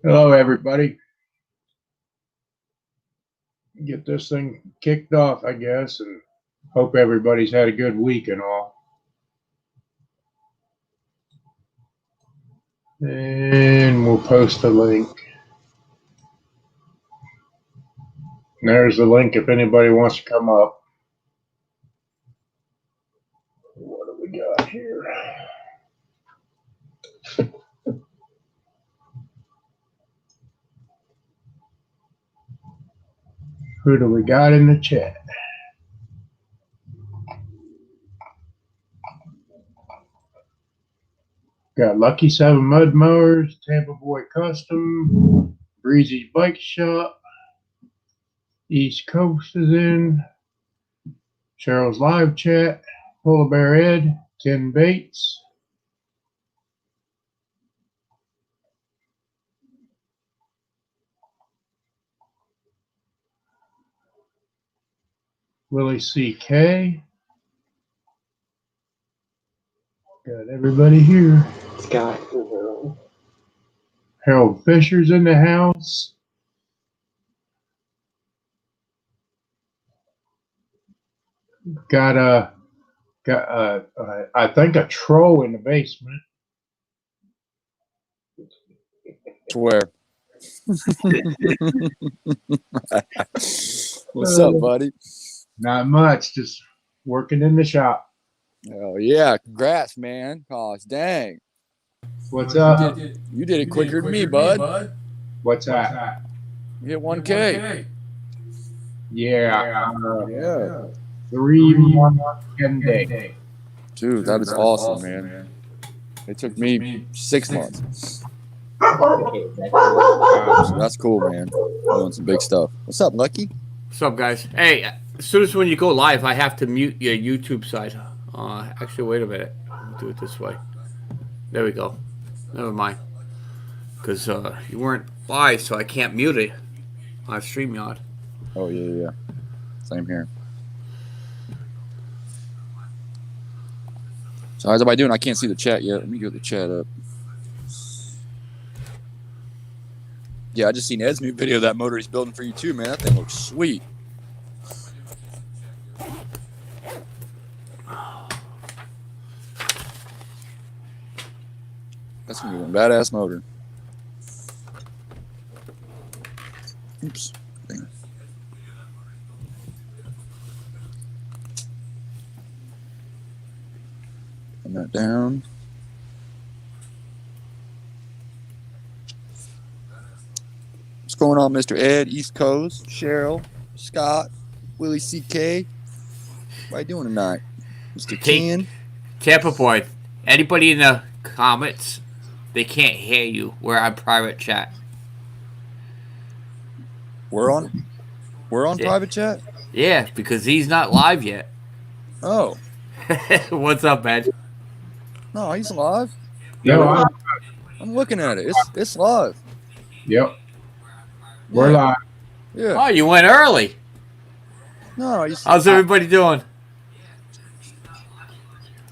Hello, everybody. Get this thing kicked off, I guess, and hope everybody's had a good week and all. And we'll post a link. And there's the link if anybody wants to come up. What do we got here? Who do we got in the chat? Got Lucky 7 Mud Mowers, Tampa Boy Custom, Breezy's Bike Shop, East Coast is in, Cheryl's live chat, Polar Bear Ed, Ken Bates, Willie C.K. Got everybody here. Scott. Harold Fisher's in the house. Got I think a troll in the basement. To where? What's up, buddy? Not much, just working in the shop. Oh yeah, congrats, man. Gosh, dang. What's up? You did it quicker than me, bud. What's that? You hit 1K. Yeah. Yeah. 3 months, 10 days. Dude, that is awesome, man. It took me 6 months. So that's cool, man. Doing some big stuff. What's up, Lucky? What's up, guys? Hey, as soon as when you go live, I have to mute your YouTube side. Actually, wait a minute. I'll do it this way. There we go. Never mind. Because you weren't live, so I can't mute it on StreamYard. Oh, yeah. Same here. So how's everybody doing? I can't see the chat yet. Let me get the chat up. Yeah, I just seen Ed's new video of that motor he's building for you too, man. That thing looks sweet. That's gonna be one badass motor. Oops. Thing. Put that down. What's going on, Mr. Ed, East Coast, Cheryl, Scott, Willie C.K.? What are you doing tonight? Mr. Ken? Tampa Boy, anybody in the comments, they can't hear you. We're on private chat. We're on private chat? Yeah, because he's not live yet. Oh. What's up, man? No, he's live. Yeah, I'm looking at it. It's live. Yep. We're live. Yeah. Oh, you went early. No, how's everybody doing?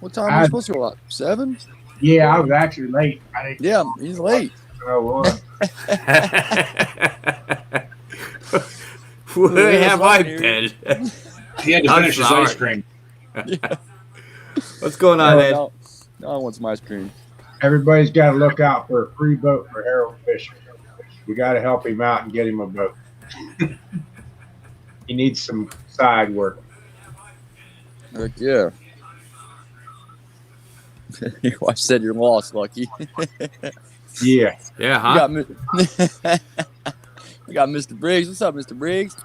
What time are you supposed to go out? 7? Yeah, I was actually late. Yeah, he's late. Oh, Where have I been? He had to finish his ice cream. Yeah. What's going on, Ed? No, I want some ice cream. Everybody's got to look out for a free boat for Harold Fisher. We got to help him out and get him a boat. He needs some side work. Heck yeah. Your wife said you're lost, Lucky. Yeah. Yeah, huh? We got Mr. Briggs. What's up, Mr. Briggs?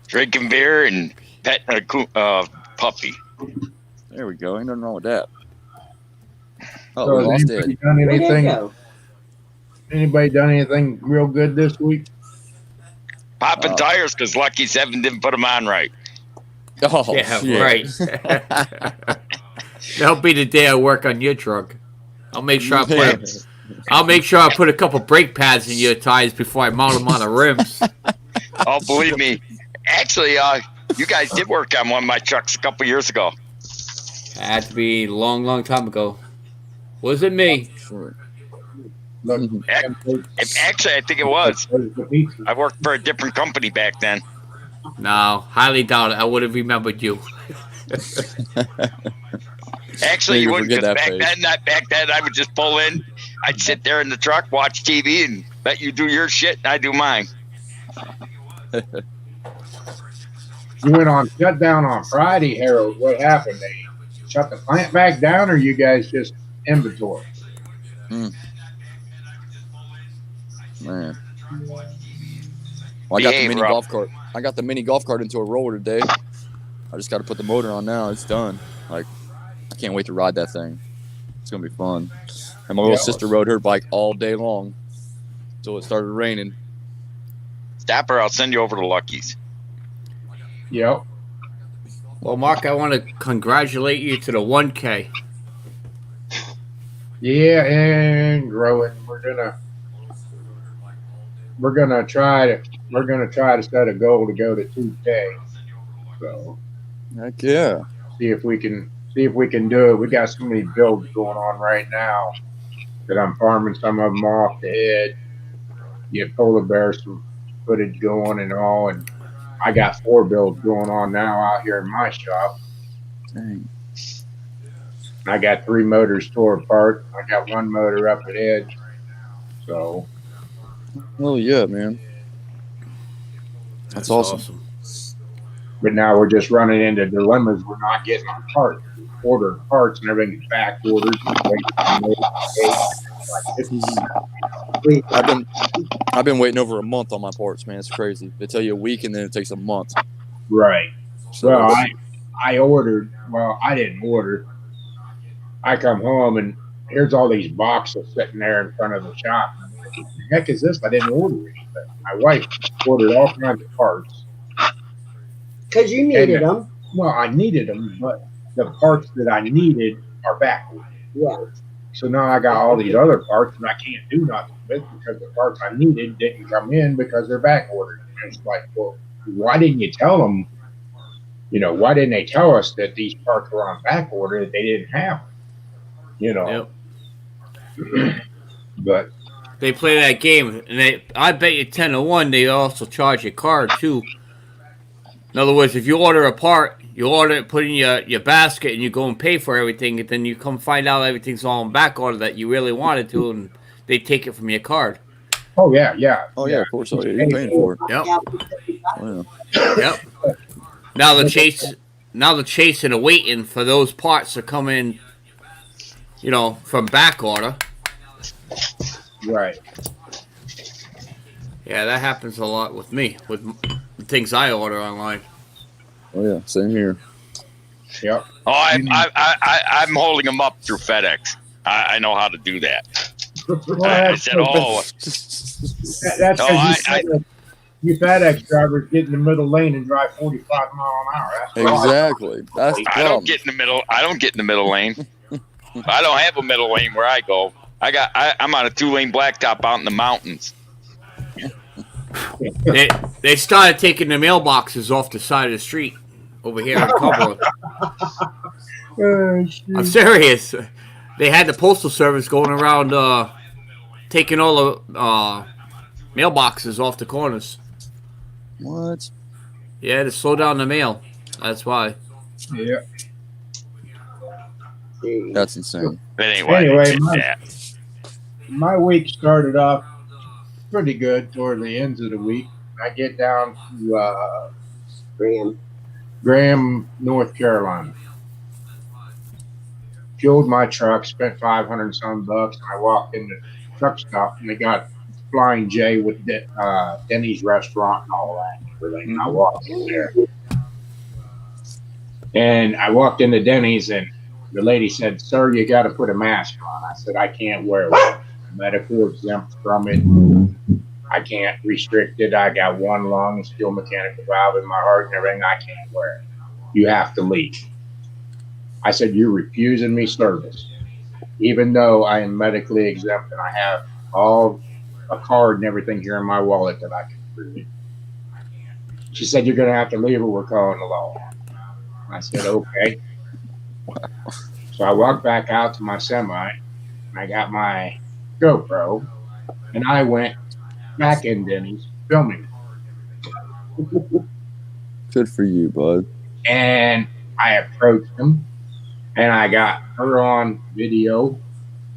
Drinking beer and petting a puppy. There we go. Ain't nothing wrong with that. Oh, So we lost anybody it. done anything? Anybody done anything real good this week? Popping tires because Lucky 7 didn't put them on right. Oh, Yeah, shit. right. That'll be the day I work on your truck. I'll make sure I put a couple brake pads in your tires before I mount them on the rims. Oh, believe me. Actually, you guys did work on one of my trucks a couple years ago. Had to be a long, long time ago. Wasn't me. Sure. Look, Actually, I think it was. the pizza. I worked for a different company back then. No, highly doubt it. I would have remembered you. Actually, you Maybe wouldn't, forget because back then, I would just pull in. I'd sit there in the truck, watch TV, and let you do your shit, and I do mine. You went on shutdown on Friday, Harold. What happened? They shut the plant back down, or you guys just inventory? Man. Well, I got the mini golf cart. I got the mini golf cart into a roller today. I just got to put the motor on now. It's done. Like, I can't wait to ride that thing. It's gonna be fun. And my little sister rode her bike all day long until it started raining. Stop her. I'll send you over to Lucky's. Yep. Well, Mark, I want to congratulate you to the 1K. Yeah, and growing. We're gonna try to set a goal to go to 2K. So Heck yeah. see if we can do it. We got so many builds going on right now that I'm farming some of them off the head. Get polar bear some footage going and all, and I got 4 builds going on now out here in my shop. Dang. I got 3 motors tore apart. I got 1 motor up at edge. So Oh yeah, man. That's awesome. but now we're just running into dilemmas. We're not getting our parts. We order parts and everything is back ordered. I've been waiting over a month on my parts, man. It's crazy. They tell you a week and then it takes a month. Right. So Well, I ordered. Well, I didn't order. I come home and here's all these boxes sitting there in front of the shop. What the heck is this? I didn't order anything. My wife ordered all kinds of parts. Because you needed them. Well, I needed them, but the parts that I needed are back ordered. Yeah. So now I got all these other parts and I can't do nothing with because the parts I needed didn't come in because they're back ordered. And it's like, well, why didn't you tell them? You know, why didn't they tell us that these parts were on back order that they didn't have? You know. Yep. But They play that game, and I bet you 10-1 they also charge your card too. In other words, if you order a part, you order it, put it in your basket, and you go and pay for everything, and then you come find out everything's all in back order that you really wanted to, and they take it from your card. oh yeah. Oh yeah, of course. Oh, yeah. You're paying for it. Yep. Oh, yeah. Yep. Now the chase and the waiting for those parts to come in, you know, from back order. Right. Yeah, that happens a lot with me, with things I order online. Oh yeah, same here. Yep. Oh, I'm holding them up through FedEx. I know how to do that. I said, oh. That's No, because you FedEx drivers get in the middle lane and drive 45 miles an hour. That's Exactly. That's the I problem. don't get in the middle. I don't get in the middle lane. I don't have a middle lane where I go. I'm on a 2-lane blacktop out in the mountains. They started taking the mailboxes off the side of the street over here in Cumberland. I'm serious. They had the postal service going around taking all the mailboxes off the corners. What? Yeah, to slow down the mail. That's why. Yeah. That's insane. But anyway, My week started off pretty good toward the ends of the week. I get down to Graham, North Carolina. Fueled my truck, spent $500 some bucks, and I walked in the truck stop and they got Flying J with Denny's restaurant and all that and everything. And I walked in there. And I walked into Denny's and the lady said, "Sir, you got to put a mask on." I said, "I can't wear one. I'm medical exempt from it. I can't restrict it. I got one lung, still mechanical valve in my heart and everything. I can't wear it. You have to leave." I said, "You're refusing me service, even though I am medically exempt and I have all a card and everything here in my wallet that I can prove it." She said, "You're going to have to leave or we're calling the law." I said, "Okay." So I walked back out to my semi and I got my GoPro, and I went back in Denny's filming. Good for you, bud. And I approached him, and I got her on videoing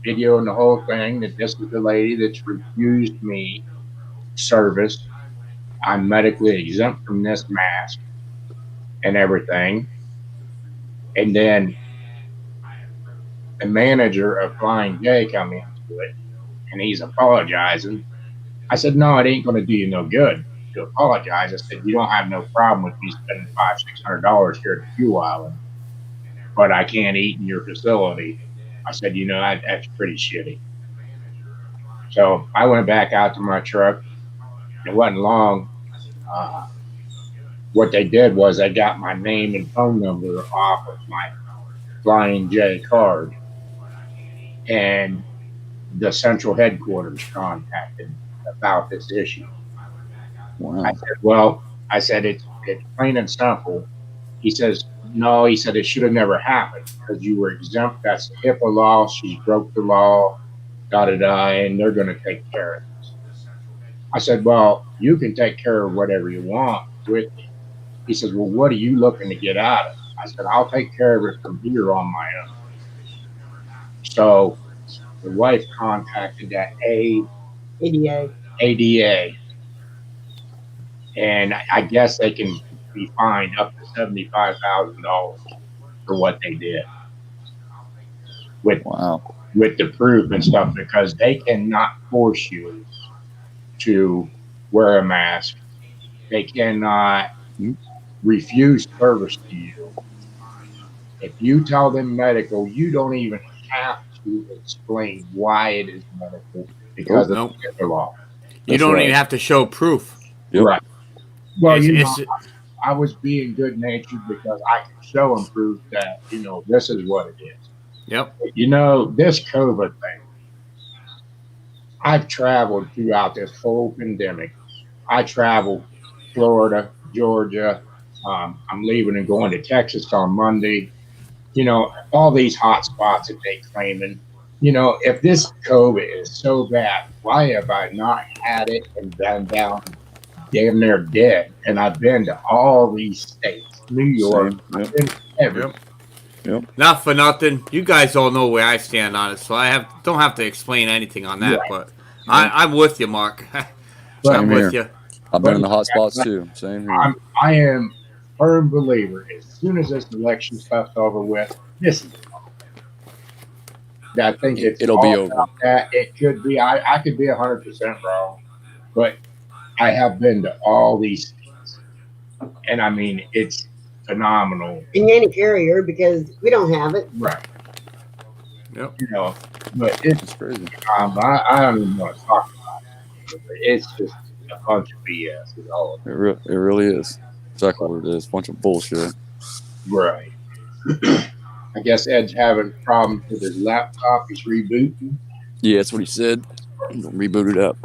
the whole thing, that this is the lady that's refused me service. I'm medically exempt from this mask and everything. And then the manager of Flying J come into it, and he's apologizing. I said, no, it ain't going to do you no good to apologize. I said, you don't have no problem with me spending $500-$600 here at the fuel island, but I can't eat in your facility. I said, that's pretty shitty. So I went back out to my truck. It wasn't long. What they did was they got my name and phone number off of my Flying J card, and the central headquarters contacted about this issue. Wow. I said, it's plain and simple. He says, no, he said, it should have never happened because you were exempt. That's the HIPAA law. She broke the law, and they're going to take care of this. I said, well, you can take care of whatever you want with me. He says, well, what are you looking to get out of it? I said, I'll take care of it from here on my own. So the wife contacted that ADA, and I guess they can be fined up to $75,000 for what they did with the proof and stuff, because they cannot force you to wear a mask. They cannot refuse service to you. If you tell them medical, you don't even have to explain why it is medical because of the law. You don't even have to show proof. Yep. Right. Well, I was being good-natured because I can show them proof that, this is what it is. Yep. This COVID thing, I've traveled throughout this whole pandemic. I traveled Florida, Georgia. I'm leaving and going to Texas on Monday. All these hot spots that they claiming. If this COVID is so bad, why have I not had it and been down damn near dead? And I've been to all these states, New York, everywhere. Yep. Not for nothing. You guys all know where I stand on it, so I don't have to explain anything on that. Right. But I'm with you, Mark. I'm with you. I've been in the hot spots too. Same here. I am a firm believer. As soon as this election stuff's over with, this is I think it'll be over. That. It could be. I could be 100% wrong, but I have been to all these states, and I mean it's phenomenal. And you ain't a carrier because we don't have it. Right. Yep. But it's crazy. I don't even want to talk about it. It's just a bunch of BS. Is all it really is. Exactly what it is. A bunch of bullshit. Right. I guess Ed's having problems with his laptop. He's rebooting. Yeah, that's what he said. Reboot it up.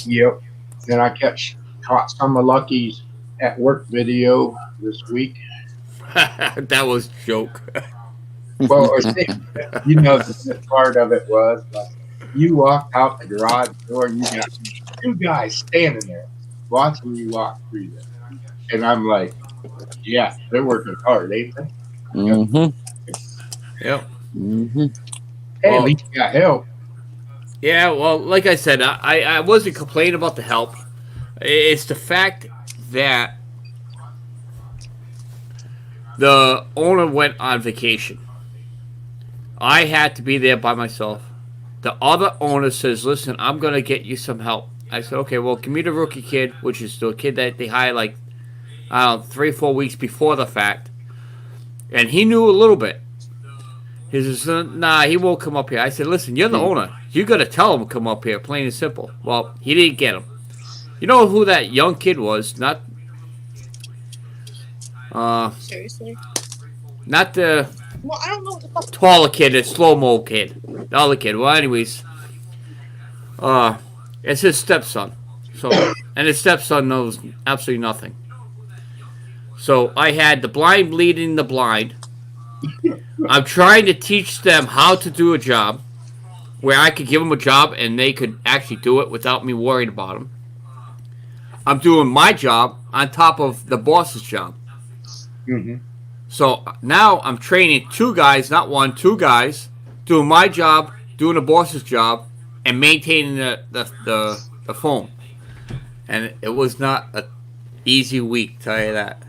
Yep. And I caught some of Lucky's at work video this week. That was a joke. Well, the part of it was like, you walked out the garage door and you got two guys standing there watching you walk through there. And I'm like, yeah, they're working hard, ain't they? Mm-hmm. Yep. Mm-hmm. Hey, at least you got help. Yeah, well, like I said, I wasn't complaining about the help. It's the fact that the owner went on vacation. I had to be there by myself. The other owner says, listen, I'm going to get you some help. I said, okay, well, give me the rookie kid, which is the kid that they hired 3-4 weeks before the fact. And he knew a little bit. He says, nah, he won't come up here. I said, listen, you're the owner. You got to tell him to come up here, plain and simple. Well, he didn't get him. You know who that young kid was? Not Seriously? Not the Well, I don't know what the fuck. taller kid, the slow-mo kid. The other kid. Well, anyways, it's his stepson. So, and his stepson knows absolutely nothing. So I had the blind leading the blind, I'm trying to teach them how to do a job where I could give them a job and they could actually do it without me worrying about them. I'm doing my job on top of the boss's job. Mm-hmm. So now I'm training two guys, not one, two guys, doing my job, doing the boss's job, and maintaining the phone. And it was not an easy week, tell you that.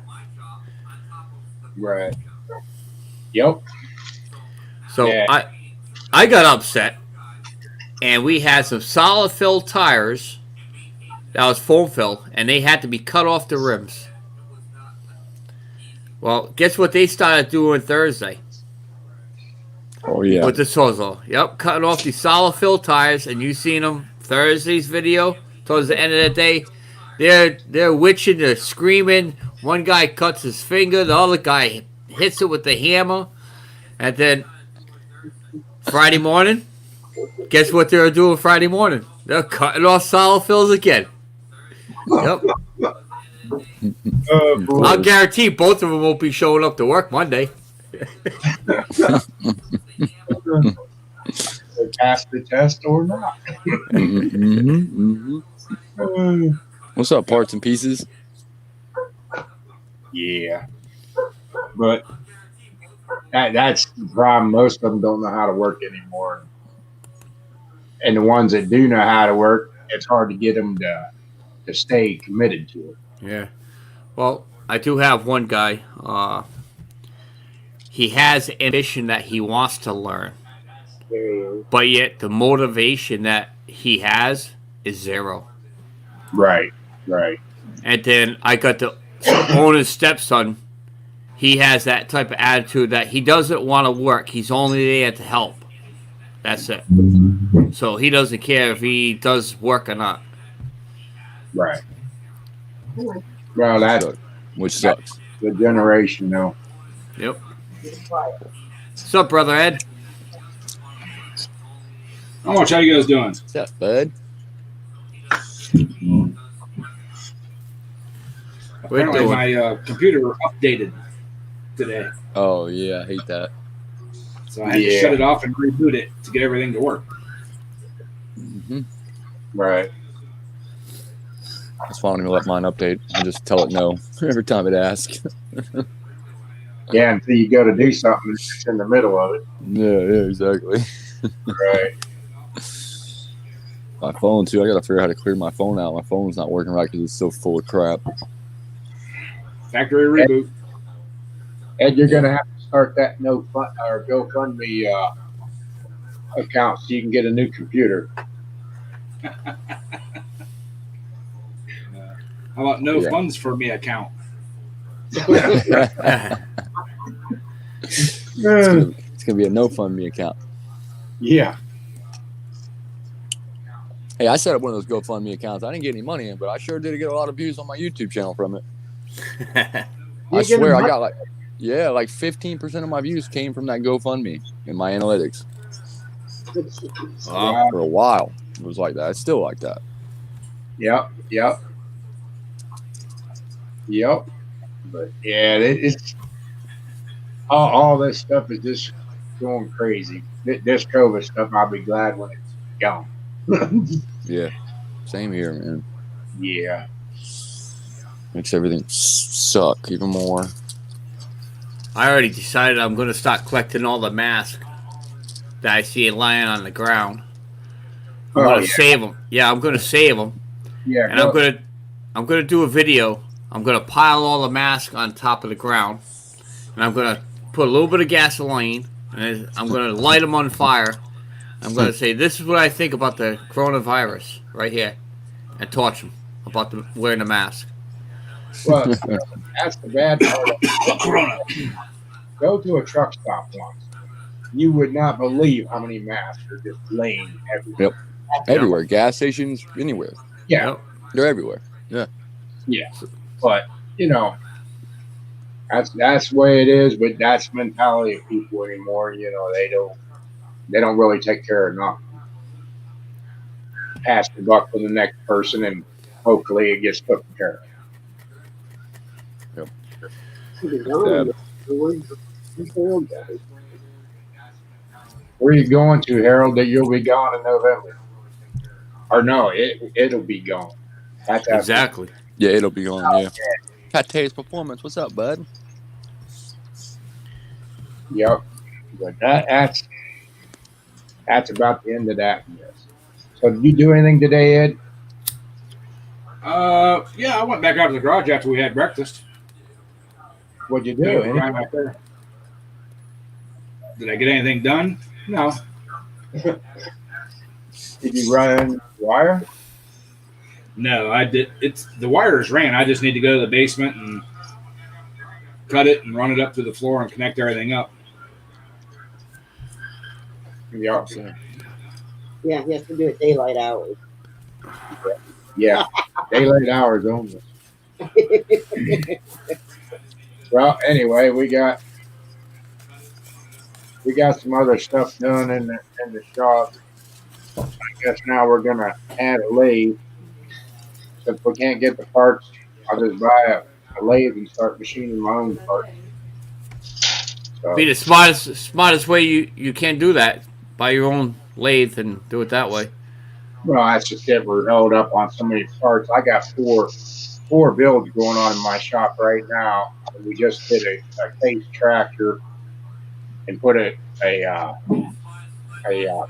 Right. Yep. So Yeah. I got upset, and we had some solid fill tires that was foam fill, and they had to be cut off the rims. Well, guess what they started doing Thursday? Oh yeah. With the Sawzall. Yep, cutting off these solid fill tires, and you seen them Thursday's video. Towards the end of the day, they're witching, they're screaming. One guy cuts his finger, the other guy hits it with the hammer, and then Friday morning, guess what they're doing Friday morning? They're cutting off solid fills again. Yep. I'll guarantee both of them won't be showing up to work Monday. Pass the test or not. What's up, parts and pieces? Yeah. But that's the problem. Most of them don't know how to work anymore. And the ones that do know how to work, it's hard to get them to stay committed to it. Yeah. Well, I do have one guy. He has ambition that he wants to learn. But yet the motivation that he has is zero. Right. Right. And then I got the owner's stepson. He has that type of attitude that he doesn't want to work. He's only there to help. That's it. So he doesn't care if he does work or not. Right. Well, that's Which sucks. the generation, though. Yep. What's up, brother Ed? Not much. How you guys doing? What's up, bud? Apparently, doing? my computer updated today, Oh yeah, I hate that. so I had to Yeah. shut it off and reboot it to get everything to work. Right. That's why I don't even let mine update. I just tell it no every time it asks. Yeah, until you go to do something, it's just in the middle of it. Yeah, exactly. Right. My phone too. I gotta figure out how to clear my phone out. My phone's not working right because it's so full of crap. Factory reboot. Ed, you're gonna have to start that no fun or GoFundMe account so you can get a new computer. How about no Yeah. funds for me account? It's gonna be a no-fund-me account. Yeah. Hey, I set up one of those GoFundMe accounts. I didn't get any money in, but I sure did get a lot of views on my YouTube channel from it. I You swear, get I money? got like 15% of my views came from that GoFundMe in my analytics Wow. for a while. It was like that. It's still like that. Yep. But yeah, it's all this stuff is just going crazy. This COVID stuff, I'll be glad when it's gone. Yeah, same here, man. Yeah. Makes everything suck even more. I already decided I'm going to start collecting all the masks that I see lying on the ground. I'm going to save them. Yeah, I'm going to save them. Yeah. And I'm going to do a video. I'm going to pile all the masks on top of the ground. And I'm going to put a little bit of gasoline. And I'm going to light them on fire. I'm going to say, this is what I think about the coronavirus right here. And torch them about wearing the mask. Well, that's the bad part. Go to a truck stop once. You would not believe how many masks are just laying everywhere. Yep. Everywhere. Gas stations, anywhere. Yeah. Yep. They're everywhere. Yeah. But, that's the way it is, but that's the mentality of people anymore. They don't really take care of nothing. Pass the buck to the next person and hopefully it gets taken care of. Where are you going to, Harold? That you'll be gone in November? Or no, it'll be gone. That's Exactly. Yeah, it'll be on. Yeah. Pate's Performance. What's up, bud? Yep. But that's about the end of that. So did you do anything today, Ed? Yeah, I went back out to the garage after we had breakfast. What'd you Took do? a drive out there. Did I get anything done? No. Did you run wire? No, I did. It's the wires ran. I just need to go to the basement and cut it and run it up to the floor and connect everything up. Yep. Yeah, he has to do it daylight hours. Yeah. Daylight hours only. Well, anyway, we got some other stuff done in the shop. I guess now we're gonna add a lathe. If we can't get the parts, I'll just buy a lathe and start machining my own parts. So, Be the smartest way you can do that. Buy your own lathe and do it that way. well, that's just it. We're held up on so many parts. I got four builds going on in my shop right now. And we just did a case tractor and put a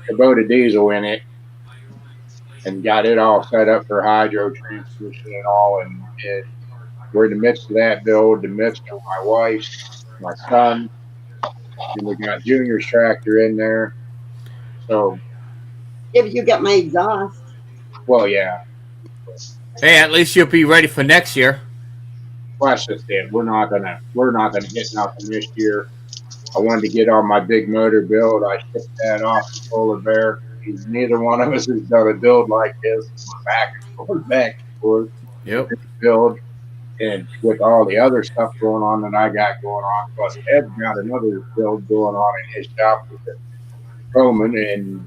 Kubota diesel in it and got it all set up for hydro transmission and all. And we're in the midst of that build, the midst of my wife, my son, and we got Junior's tractor in there. So, If you got my exhaust. well, yeah. Hey, at least you'll be ready for next year. Well, that's just it. We're not gonna hit nothing this year. I wanted to get on my big motor build. I shipped that off to Polar Bear. Neither one of us has done a build like this. We're back and forth. Yep. Build, and with all the other stuff going on that I got going on, plus Ed's got another build going on in his shop with the Roman and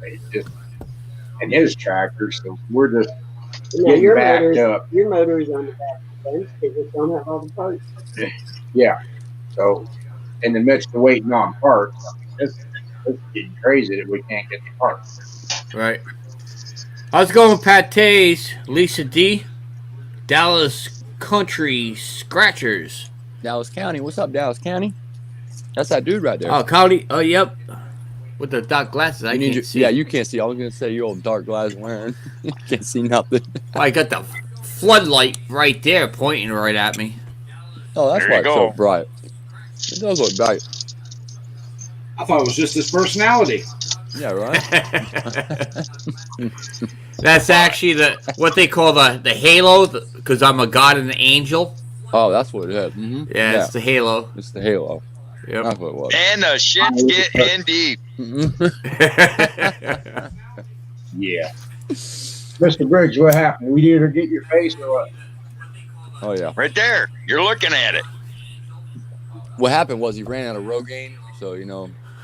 his tractor. So we're just getting backed up. Your motor is on the back fence because it don't have all the parts. Yeah. So in the midst of waiting on parts, it's getting crazy that we can't get the parts. Right. I was going with Pate's, Lisa D, Dallas Country Scratchers. Dallas County. What's up, Dallas County? That's that dude right there. Oh, County. Oh, yep. With the dark glasses, I can't see. Yeah, you can't see. I was gonna say you old dark glasses wearing. Can't see nothing. I got the floodlight right there pointing right at me. Oh, that's There why you it's so go. bright. It does look bright. I thought it was just his personality. Yeah, right. That's actually what they call the halo, because I'm a god and an angel. Oh, that's what it is. Mm-hmm. Yeah, it's the halo. It's the halo. Yep. That's what it was. And the shit's getting deep. Yeah. Mr. Briggs, what happened? We either get your face or what? Oh yeah. Right there. You're looking at it. What happened was he ran out of Rogaine, so he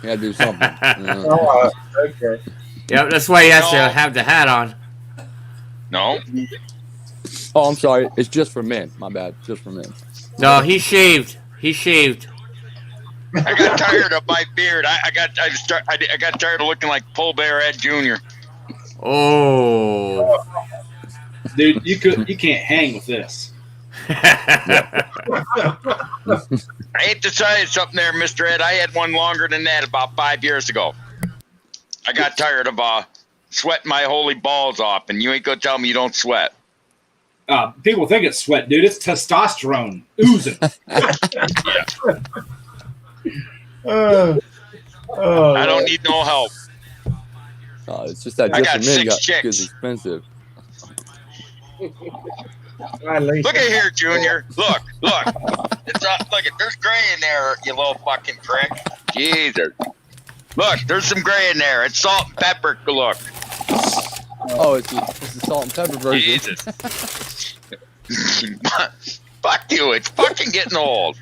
had to do something. Oh, okay. Yep, that's why he has to have the hat on. No. Oh, I'm sorry. It's just for men. My bad. Just for men. No, he shaved. He shaved. I got tired of my beard. I got tired of looking like Pole Bear Ed Jr. Oh. Dude, you can't hang with this. I hate to tell you something there, Mr. Ed. I had one longer than that about 5 years ago. I got tired of sweating my holy balls off, and you ain't gonna tell me you don't sweat. People think it's sweat, dude. It's testosterone oozing. I don't need no help. Oh, it's just that I just got for men 6 chicks. gets expensive. Look at here, Junior. Look. It's look. There's gray in there, you little fucking prick. Jesus. Look, there's some gray in there. It's salt and pepper. Look. Oh, it's the salt and pepper version. Jesus. Fuck you. It's fucking getting old.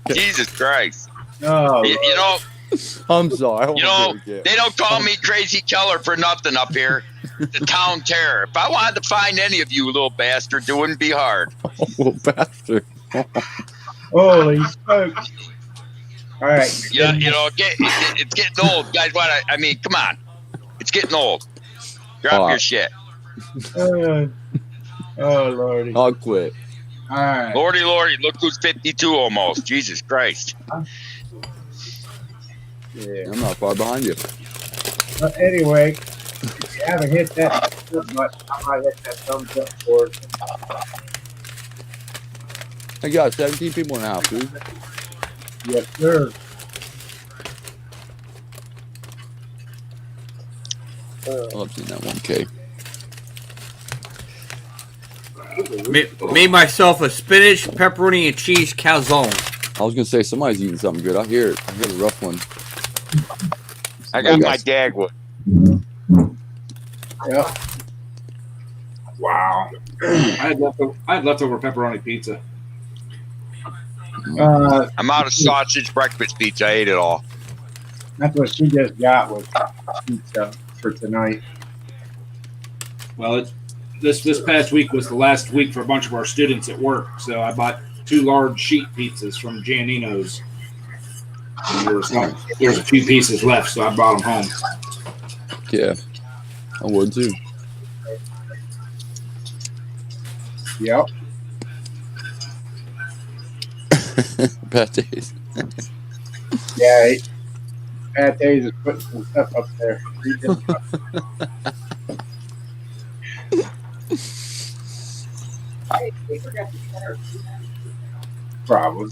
Jesus Christ. Oh, You know, I'm sorry. I won't You know, do it again. they don't call me Crazy Keller for nothing up here. The town terror. If I wanted to find any of you little bastards, it wouldn't be hard. Little bastard. holy smokes. All right. It's getting old, guys. I mean, come on, it's getting old. Drop your shit. Oh Lordy. I'll quit. All right. Lordy, look who's 52 almost. Jesus Christ. Yeah. I'm not far behind you. But anyway, if you haven't hit that thumbs up, I might hit that thumbs up for it. I got 17 people in the house, dude. Yes, sir. I love seeing that 1K. Made myself a spinach, pepperoni, and cheese calzone. I was gonna say somebody's eating something good. I hear it. I hear the rough one. I got my Dagwood. Yep. Wow. I had leftover pepperoni pizza. I'm out of sausage breakfast pizza. I ate it all. That's what she just got was pizza for tonight. Well, this past week was the last week for a bunch of our students at work, so I bought 2 large sheet pizzas from Giannino's. And there's a few pieces left, so I brought them home. Yeah, I would too. Yep. Bad days. Yeah. Pat Days is putting some stuff up there. Probably.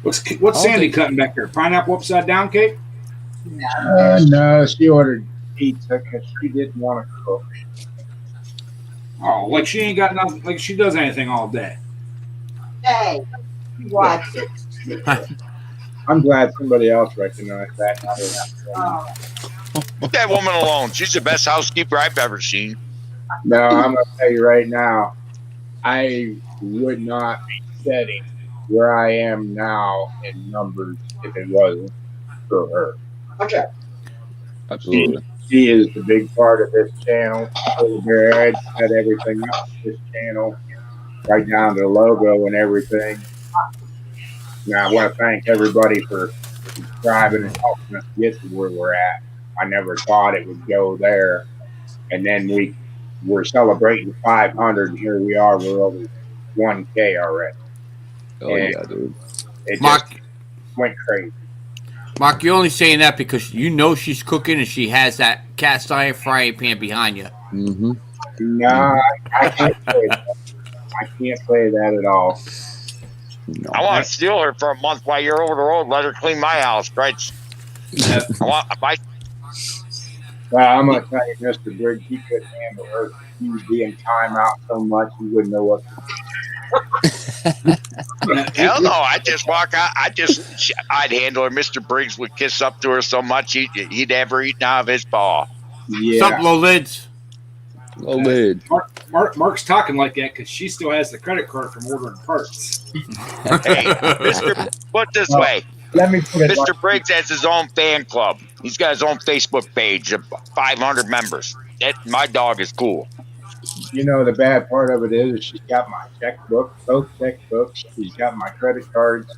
What's Sandy cutting back there? Pineapple upside down cake? No, she ordered pizza because she didn't want to cook. Oh, like she ain't got nothing. Like she does anything all day. Hey, watch it. I'm glad somebody else recognized that. Leave that woman alone. She's the best housekeeper I've ever seen. No, I'm going to tell you right now, I would not be setting where I am now in numbers if it wasn't for her. Okay. Absolutely. She is the big part of this channel. I'd set everything up for this channel, right down to the logo and everything. Now, I want to thank everybody for subscribing and helping us get to where we're at. I never thought it would go there. And then we're celebrating 500, and here we are. We're over 1K already. Oh, and yeah, dude. It Mark, just went crazy. Mark, you're only saying that because you know she's cooking and she has that cast iron frying pan behind you. Mm-hmm. No, I can't say that. I can't say that at all. No. I want to steal her for a month while you're over the road. Let her clean my house, right? I want my. Well, I'm going to tell you, Mr. Briggs, he couldn't handle her. He would be in timeout so much he wouldn't know what to do. Hell no! I just walk out. I'd handle her. Mr. Briggs would kiss up to her so much he'd ever eaten out of his paw. Yeah. What's up, low lids? Oh, lid. Mark's talking like that because she still has the credit card from ordering parts. Hey, put it this way. Let me put it Mr. like Briggs has his own fan club. He's got his own Facebook page of 500 members. My dog is cool. you know, the bad part of it is she's got my checkbook, both checkbooks. She's got my credit cards.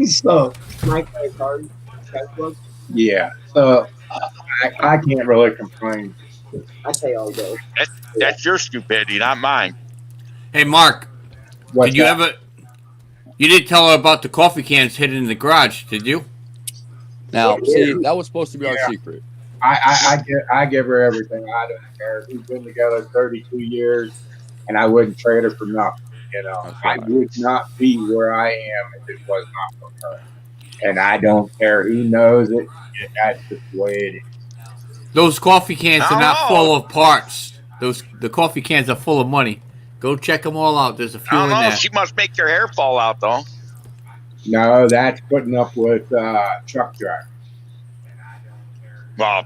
So, My credit card, checkbook, yeah. So, I can't really complain. I pay all day. That's your stupidity, not mine. Hey, Mark, What's did you that? ever? You didn't tell her about the coffee cans hidden in the garage, did you? Now, see, that was supposed to be our secret. I give her everything. I don't care. We've been together 32 years, and I wouldn't trade her for nothing. You know, That's I right. would not be where I am if it was not for her. And I don't care who knows it. That's just the way it is. Those coffee cans are not Oh. full of parts. The coffee cans are full of money. Go check them all out. There's a few I in don't know. there. She must make your hair fall out, though. No, that's putting up with truck drivers. Well,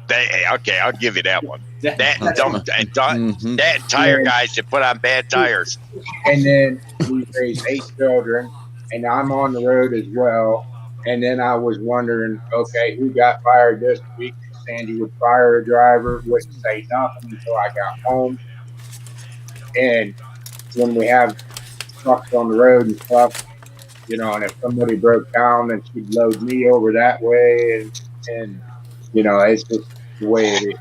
okay, I'll give you that one. That Mhm. that tire guys that put on bad tires. And then we raised 8 children, and I'm on the road as well. And then I was wondering, okay, who got fired this week? Sandy would fire a driver, wouldn't say nothing until I got home. And when we have trucks on the road and stuff, you know, and if somebody broke down, then she'd load me over that way, and you know, it's just the way it is.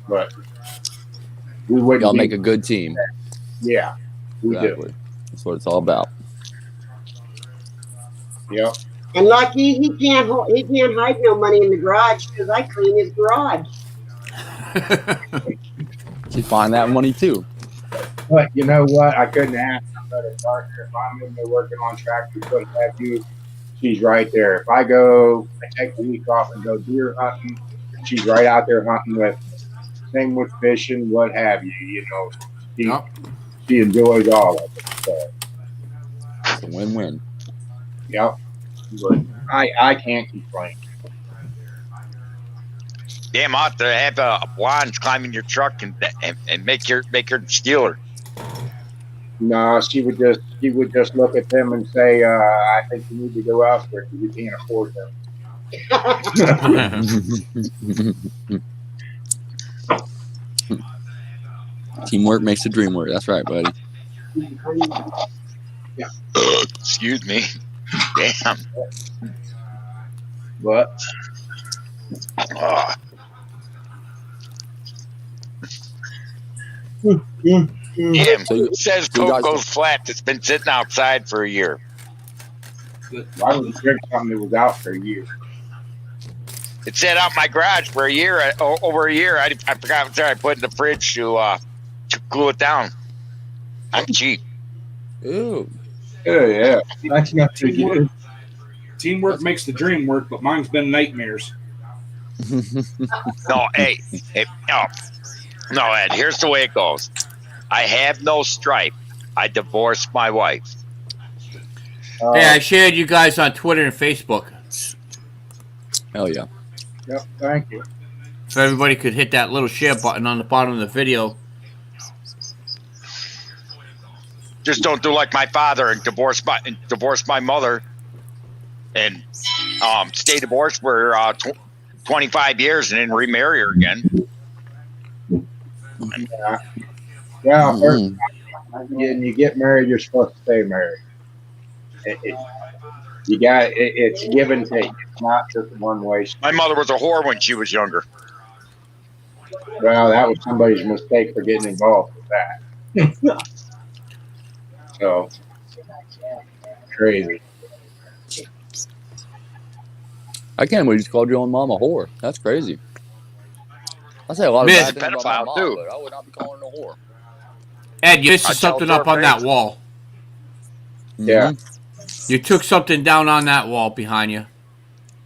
But we wouldn't Y'all be, make a good team. yeah, we Exactly. That's what it's all about. do. Yep. And Lucky, he can't hide no money in the garage because I clean his garage. She'd find that money too. But you know what? I couldn't ask a better partner. If I'm in there working on tractors, what have you, she's right there. If I take the week off and go deer hunting, she's right out there hunting with me. Same with fishing, what have you. You know, Yep. she enjoys all of it. So, It's a win-win. yep. But I can't complain. Damn, ought to have a blonde climb in your truck and make her steal her. No, she would just look at them and say, "I think you need to go elsewhere because you can't afford them." Teamwork makes the dream work. That's right, buddy. Excuse me. Damn. But Damn. So It says you guys- Coco's flat. It's been sitting outside for a year. why would you drink something that was out for a year? It sat out my garage for a year, over a year. I forgot what I put in the fridge to cool it down. I'm cheap. Ooh. Yeah. That's not too good. Teamwork makes the dream work, but mine's been nightmares. No, hey, no, Ed. Here's the way it goes. I have no stripe. I divorced my wife. Hey, I shared you guys on Twitter and Facebook. Hell yeah. Yep. Thank you. So everybody could hit that little share button on the bottom of the video. Just don't do like my father and divorce my mother, and stay divorced for 25 years and then remarry her again. Well, first, Mm. when you get married, you're supposed to stay married. It's give and take. It's not just one way. My mother was a whore when she was younger. Well, that was somebody's mistake for getting involved with that. So crazy. I can't believe you just called your own mom a whore. That's crazy. I say a lot of Miss- bad things about my Pedophile, mom, too. but I would not be calling her a whore. Ed, you I missed tell something her up on that crazy. wall. Yeah. Mhm. You took something down on that wall behind you.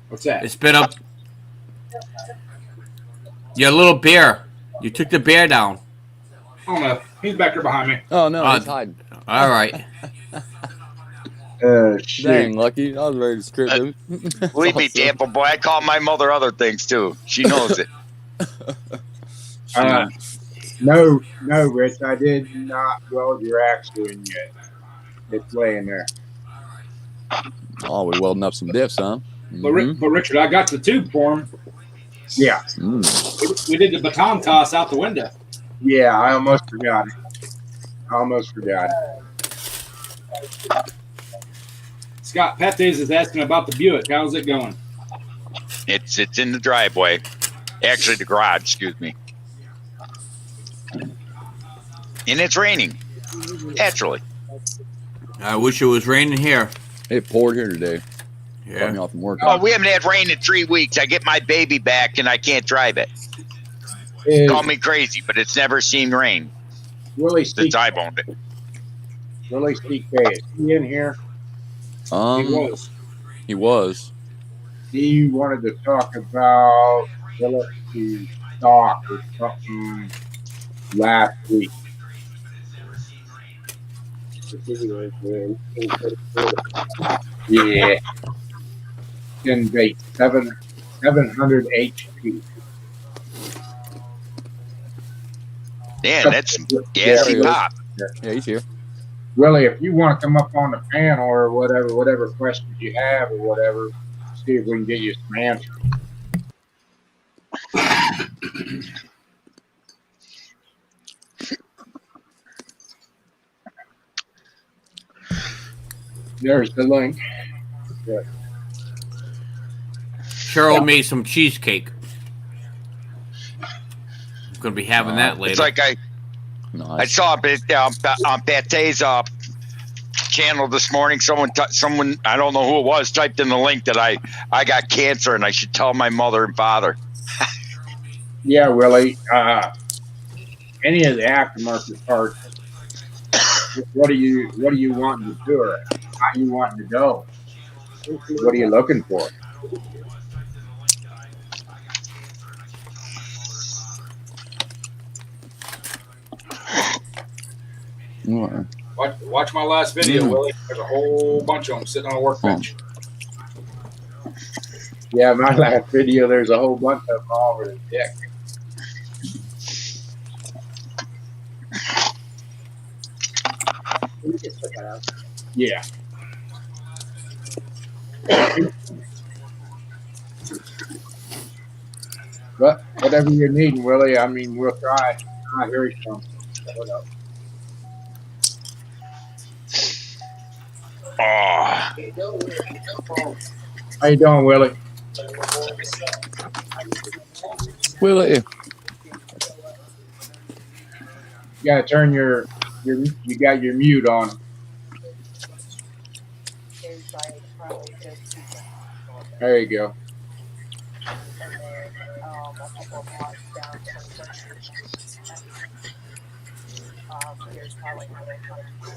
What's that? It's been up. Your little bear. You took the bear down. Oh no, he's back there behind me. Oh no, Uh, he's hiding. All right. Shit. Dang, Lucky. That was very descriptive. Believe me, Awesome. Tampa boy, I call my mother other things too. She knows it. No, Rich, I did not weld your axe in yet. It's laying there. Oh, we're welding up some diffs, huh? But, but Richard, I got the tube for him. Yeah, Mm. We did the baton toss out the window. yeah, I almost forgot it. Scott Petes is asking about the Buick. How's it going? It's in the driveway. Actually, the garage. Excuse me. And it's raining. Naturally. I wish it was raining here. It poured here today. Got me Yeah. off from work. Oh, we haven't had rain in 3 weeks. I get my baby back and I can't drive it. Is Call me crazy, but it's never seen rain Willie since I've owned it. CK, is he in here? He was. He was. He wanted to talk about Phillips' stock or something last week. Yeah. Can bait 700 HP. Man, that's some gassy Yeah. pop. Yeah, he's here. Willie, if you want to come up on the panel or whatever questions you have or whatever, see if we can get you some answers. There's the link. Cheryl made some cheesecake. Gonna be having that later. It's like I saw a bit on Pate's channel this morning. Someone, I don't know who it was, typed in the link that I got cancer and I should tell my mother and father. Yeah, Willie. Any of the aftermarket parts. What do you want to do? Or how you wanting to go? What are you looking for? Watch my last video, Willie. There's a whole bunch of them sitting on a workbench. Yeah, my last video, there's a whole bunch of them all over the deck. You just put that out. Yeah. But whatever you're needing, Willie, I mean, we'll try. Here he comes. Oh, How you doing, Willie? Willie. You gotta turn you got your mute on. There you go.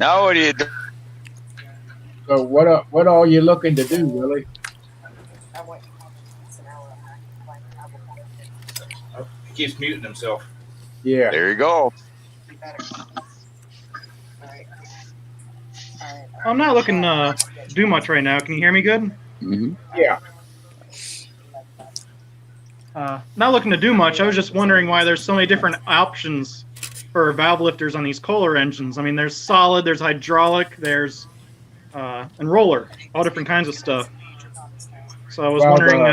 now what do you do? So what all you looking to do, Willie? He keeps muting himself. Yeah. There you go. I'm not looking to do much right now. Can you hear me good? Mm-hmm. Yeah. Not looking to do much. I was just wondering why there's so many different options for valve lifters on these Kohler engines. I mean, there's solid, there's hydraulic, there's and roller, all different kinds of stuff. So I was wondering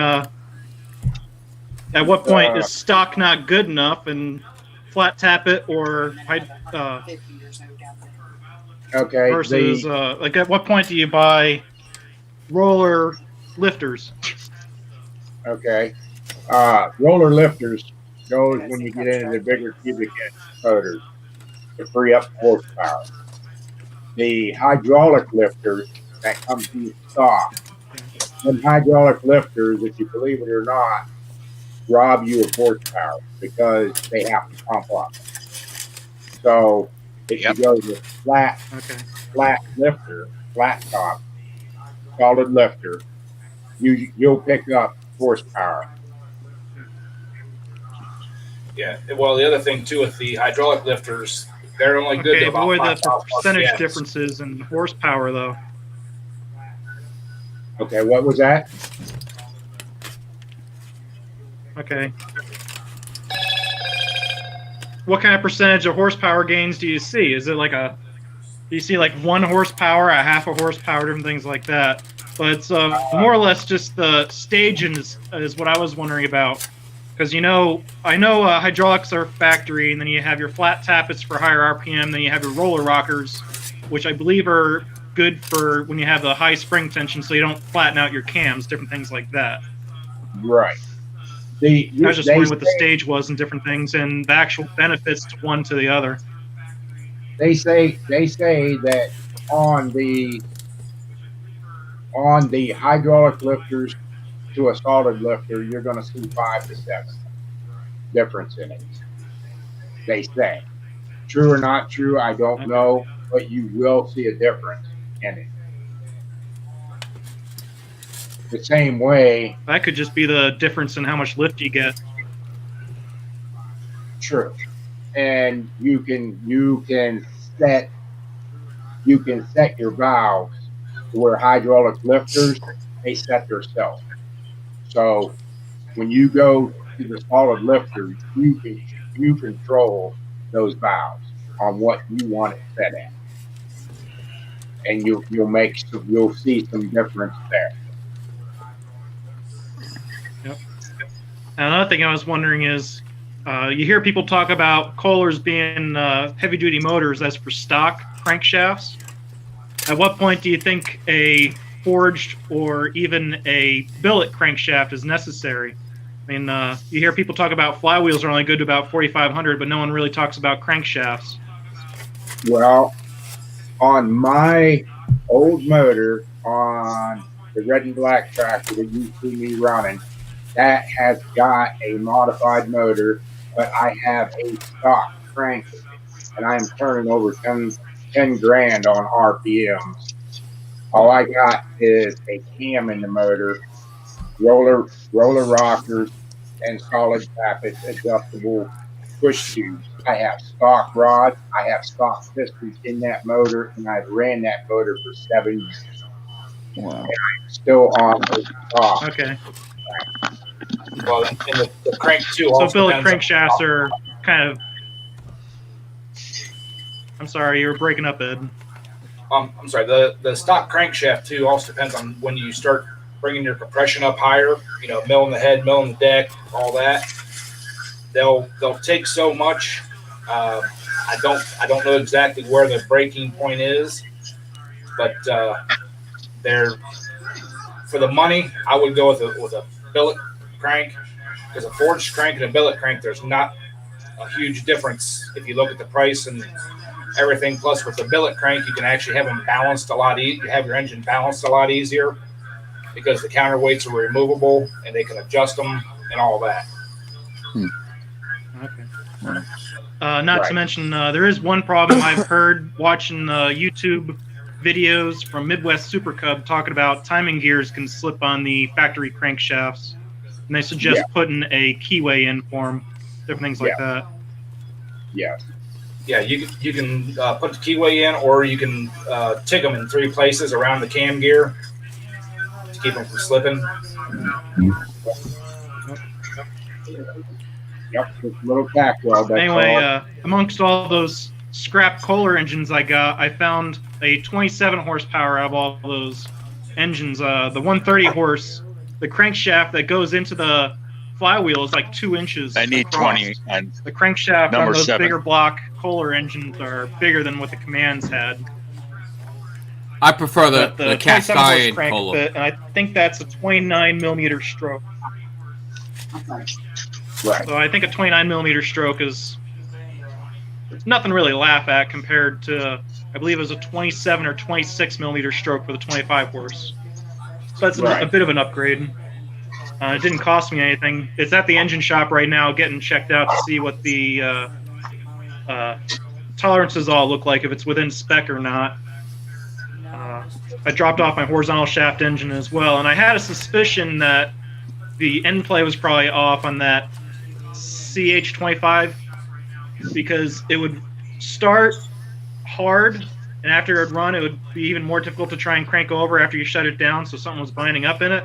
at what point is stock not good enough and flat tap it, or Okay. versus like at what point do you buy roller lifters? Okay. Roller lifters goes when you get into the bigger cubic motors to free up horsepower. The hydraulic lifters that come from stock, and hydraulic lifters, if you believe it or not, rob you of horsepower because they have to pump up. So if you go to flat lifter, flat top, solid lifter, you'll pick up horsepower. Yeah. Well, the other thing too with the hydraulic lifters, they're only good to about what are the 5,000 percentage RPMs. differences in horsepower, though? Okay, what was that? Okay. What kind of percentage of horsepower gains do you see? Is it like do you see like 1 horsepower, a half a horsepower, different things like that? But it's more or less just the staging is what I was wondering about. Because I know hydraulics are factory, and then you have your flat tappets for higher RPM, then you have your roller rockers, which I believe are good for when you have the high spring tension, so you don't flatten out your cams, different things like that. Right. I was just wondering what the stage was and different things, and the actual benefits to one to the other. They say that on the hydraulic lifters to a solid lifter, you're going to see 5 to 7 difference in it. They say. True or not true, I don't know, but you will see a difference in it. The same way. That could just be the difference in how much lift you get. True. And you can set your valves to where hydraulic lifters, they set themselves. So when you go to the solid lifter, you control those valves on what you want it set at, and you'll see some difference there. Yep. Now, another thing I was wondering is, you hear people talk about Kohlers being heavy-duty motors as for stock crankshafts. at what point do you think a forged or even a billet crankshaft is necessary? I mean, you hear people talk about flywheels are only good to about 4,500, but no one really talks about crankshafts. Well, on my old motor on the red and black tractor that you see me running, that has got a modified motor, but I have a stock crank, and I am turning over 10 grand on RPMs. All I got is a cam in the motor, roller rockers, and solid tappet adjustable push tubes. I have stock rods. I have stock pistons in that motor, and I've ran that motor for 7 years. Wow. And I'm still on the stock. Okay. Well, and the crank too. So Also billet depends on- crankshafts are kind of. I'm sorry, you were breaking up, Ed. I'm sorry. The stock crankshaft too also depends on when you start bringing your compression up higher. You know, milling the head, milling the deck, all that. They'll take so much. I don't know exactly where the breaking point is, but they're for the money. I would go with a billet crank, because a forged crank and a billet crank, there's not a huge difference if you look at the price and everything. Plus, with the billet crank, you can actually have them balanced a lot easier. You have your engine balanced a lot easier because the counterweights are removable and they can adjust them and all that. Okay. Not to mention, there is one problem I've heard watching YouTube videos from Midwest Super Cub talking about timing gears can slip on the factory crankshafts, and they suggest putting a keyway in for them, different things like that. Yeah. Yeah, you can put the keyway in, or you can tick them in 3 places around the cam gear to keep them from slipping. Yep, just a little tack weld. Anyway, amongst all those scrap Kohler engines I got, I found a 27 horsepower out of all those engines. The 130 horse, the crankshaft that goes into the flywheel is like 2 inches. I need across. 20. And The crankshaft on number those 7. bigger block Kohler engines are bigger than what the Commands had. I prefer the But cast 27 horse iron crank Polo. fit, and I think that's a 29 millimeter stroke. Right. So I think a 29 millimeter stroke is nothing really to laugh at compared to, I believe it was a 27 or 26 millimeter stroke for the 25 horse. So that's a bit of an upgrade. It didn't cost me anything. It's at the engine shop right now getting checked out to see what the tolerances all look like, if it's within spec or not. I dropped off my horizontal shaft engine as well, and I had a suspicion that the end play was probably off on that CH25 because it would start hard, and after it would run, it would be even more difficult to try and crank over after you shut it down, so something was binding up in it.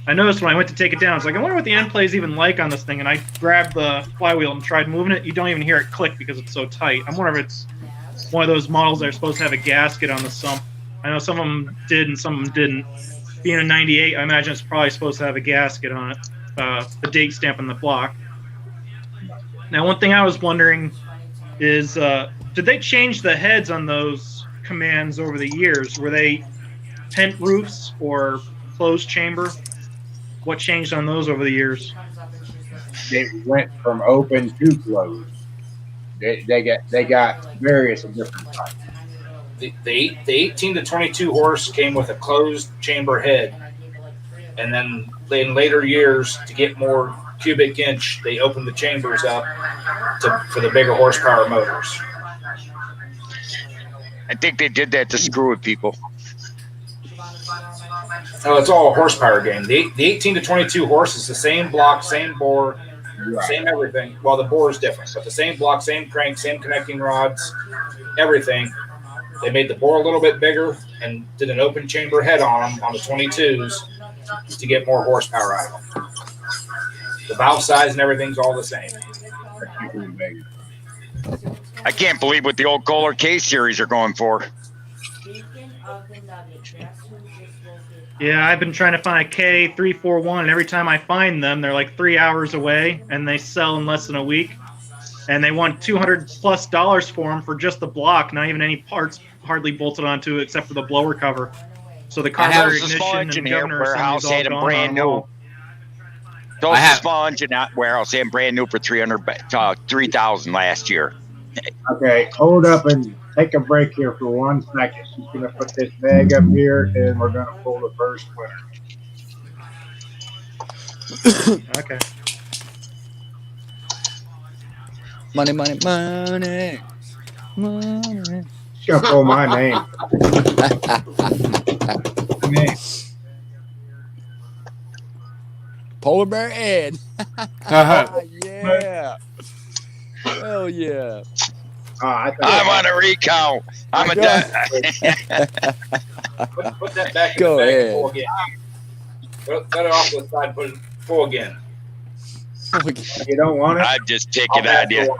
I noticed when I went to take it down, I was like, I wonder what the end play is even like on this thing, and I grabbed the flywheel and tried moving it. You don't even hear it click because it's so tight. I'm wondering if it's one of those models that are supposed to have a gasket on the sump. I know some of them did and some of them didn't. Being a 98, I imagine it's probably supposed to have a gasket on it, the date stamp on the block. Now, one thing I was wondering is, did they change the heads on those Commands over the years? Were they pent roofs or closed chamber? What changed on those over the years? They went from open to closed. They got various different types. The 18 to 22 horse came with a closed chamber head, and then in later years, to get more cubic inch, they opened the chambers up for the bigger horsepower motors. I think they did that to screw with people. So it's all a horsepower game. The 18 to 22 horse is the same block, same bore, same everything. Well, the bore is different, but the same block, same crank, same connecting rods, everything. They made the bore a little bit bigger and did an open chamber head on them on the 22s to get more horsepower out of them. The valve size and everything's all the same. I can't believe what the old Kohler K series are going for. Yeah, I've been trying to find a K341, and every time I find them, they're like 3 hours away, and they sell in less than a week. And they want $200+ for them for just the block, not even any parts hardly bolted onto it except for the blower cover. So the I have carburetor a ignition sponge and in here. governor assembly Warehouse is all had them gone brand on new. wall. Those I have- sponge and that warehouse had them brand new for 3,000 last year. Okay, hold up and take a break here for 1 second. She's gonna put this bag up here, and we're gonna pull the first winner. Okay. Money, money, money. Money. She's gonna pull my name. Name. Polar Bear Ed. Yeah. Hell yeah. I'm on a recount. I'm a Go. Put that back in Go the bag ahead. and pull again. Cut it off to the side, put it full again. You don't want it? I'm just taking on you.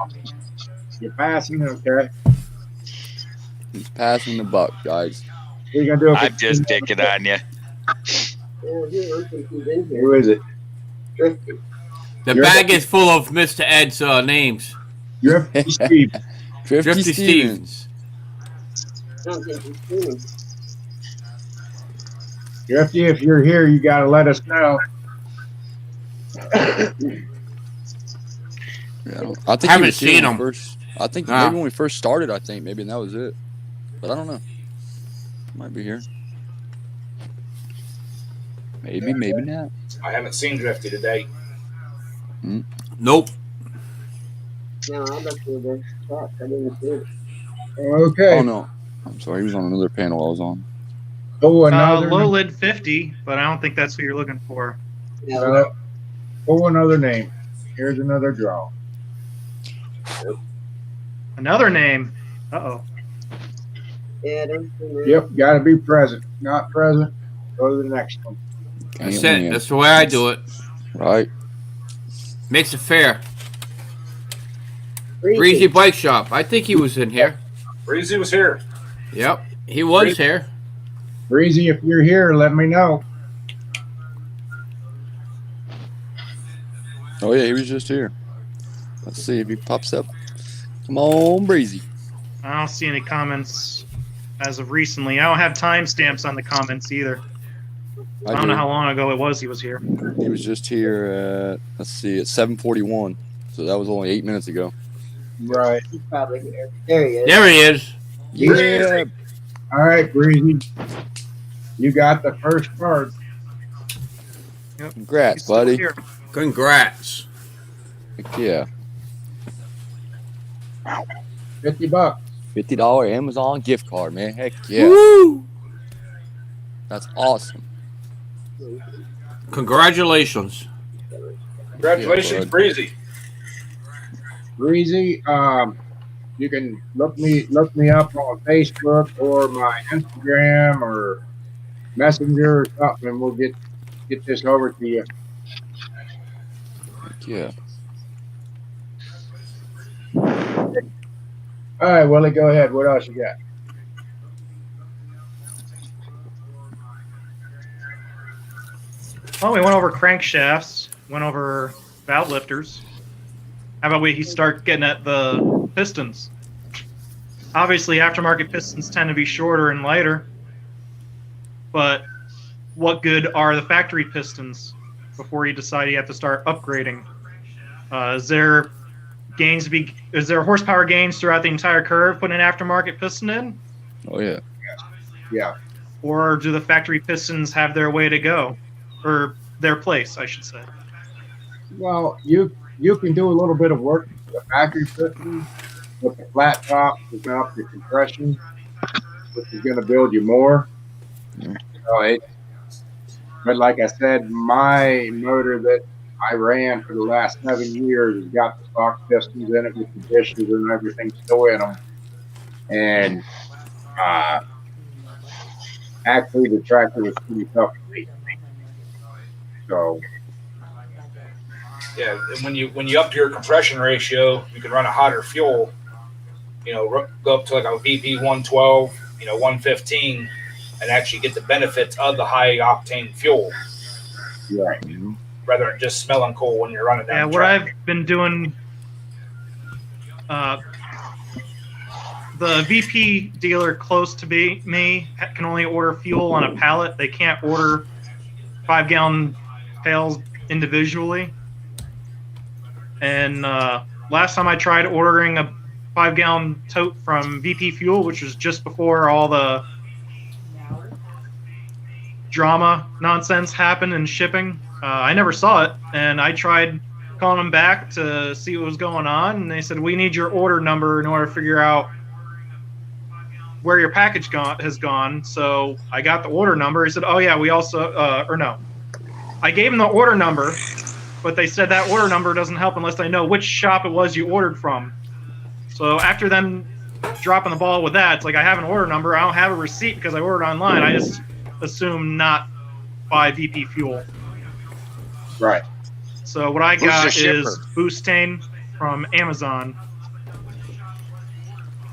You're passing, okay? He's passing the buck, guys. What are you gonna do? I'm just taking on you. Who is it? The bag is full of Mr. Ed's names. Drifty Steve. Drifty Stevens. Drifty, if you're here, you gotta let us know. Yeah, I think he Haven't was here seen when him. we first. I think Ah. maybe when we first started. I think maybe that was it, but I don't know. Might be here. Maybe, maybe not. I haven't seen Drifty today. Nope. No, I looked through the chat. I didn't see it. Okay. Oh no, I'm sorry. He was on another panel I was on. Pull another. Low lid 50, but I don't think that's what you're looking for. Pull another name. Here's another draw. Another name. Uh-oh. Yeah, don't see that. Yep, gotta be present. Not present, go to the next one. That's Can't it. win. That's the way I do it. Right. Makes it fair. Breezy Bike Shop. I think he was in here. Breezy was here. Yep. He was here. Breezy, if you're here, let me know. Oh yeah, he was just here. Let's see if he pops up. Come on, Breezy. I don't see any comments as of recently. I don't have timestamps on the comments either. I don't know how long ago it was he was here. He was just here at, let's see, at 7:41. So that was only 8 minutes ago. Right. He's probably here. There he is. There he is. Yeah. All right, Breezy. You got the first card. Yep. Congrats, He's still buddy. here. Congrats. Heck yeah. $50. $50 Amazon gift card, man. Heck yeah. Woo! That's awesome. Congratulations. Congratulations, bud. Breezy. Breezy, you can look me up on Facebook or my Instagram or Messenger or something, and we'll get this over to you. Heck yeah. All right, Willie, go ahead. What else you got? Well, we went over crankshafts, went over valve lifters. How about we start getting at the pistons? Obviously, aftermarket pistons tend to be shorter and lighter, but what good are the factory pistons before you decide you have to start upgrading? Is there horsepower gains throughout the entire curve putting an aftermarket piston in? Oh yeah. Yeah. Or do the factory pistons have their way to go? Or their place, I should say. Well, you can do a little bit of work with the factory piston with the flat top, picking up your compression, which is going to build you more. But like I said, my motor that I ran for the last 7 years has got the stock pistons in it with the dishes and everything still in them. And actually, the tractor was pretty tough to beat. So, Yeah, and when you up your compression ratio, you can run a hotter fuel. You know, go up to like a VP 112, 115, and actually get the benefits of the high octane fuel. right. Rather than just smelling cool when you're running down. Yeah, the what track. I've been doing, the VP dealer close to me can only order fuel on a pallet. They can't order 5-gallon pails individually. And last time I tried ordering a 5-gallon tote from VP Fuel, which was just before all the drama nonsense happened in shipping, I never saw it, and I tried calling them back to see what was going on, and they said, we need your order number in order to figure out where your package has gone. So I got the order number. He said, oh yeah, we also, or no. I gave them the order number, but they said that order number doesn't help unless they know which shop it was you ordered from. So after them dropping the ball with that, it's like, I have an order number, I don't have a receipt because I ordered online. I just assume not by VP Fuel. Right. So what I got the shipper? is Boostane from Amazon.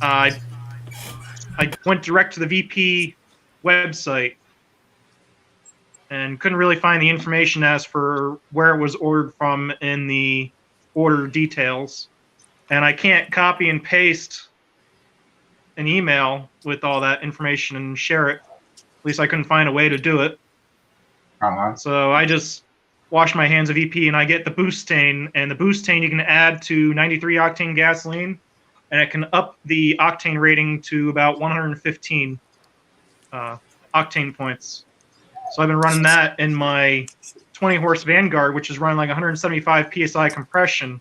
I went direct to the VP website and couldn't really find the information as for where it was ordered from in the order details. And I can't copy and paste an email with all that information and share it. At least I couldn't find a way to do it. So I just wash my hands of VP and I get the Boostane, and the Boostane you can add to 93 octane gasoline, and it can up the octane rating to about 115 octane points. So I've been running that in my 20 horse Vanguard, which is running like 175 psi compression,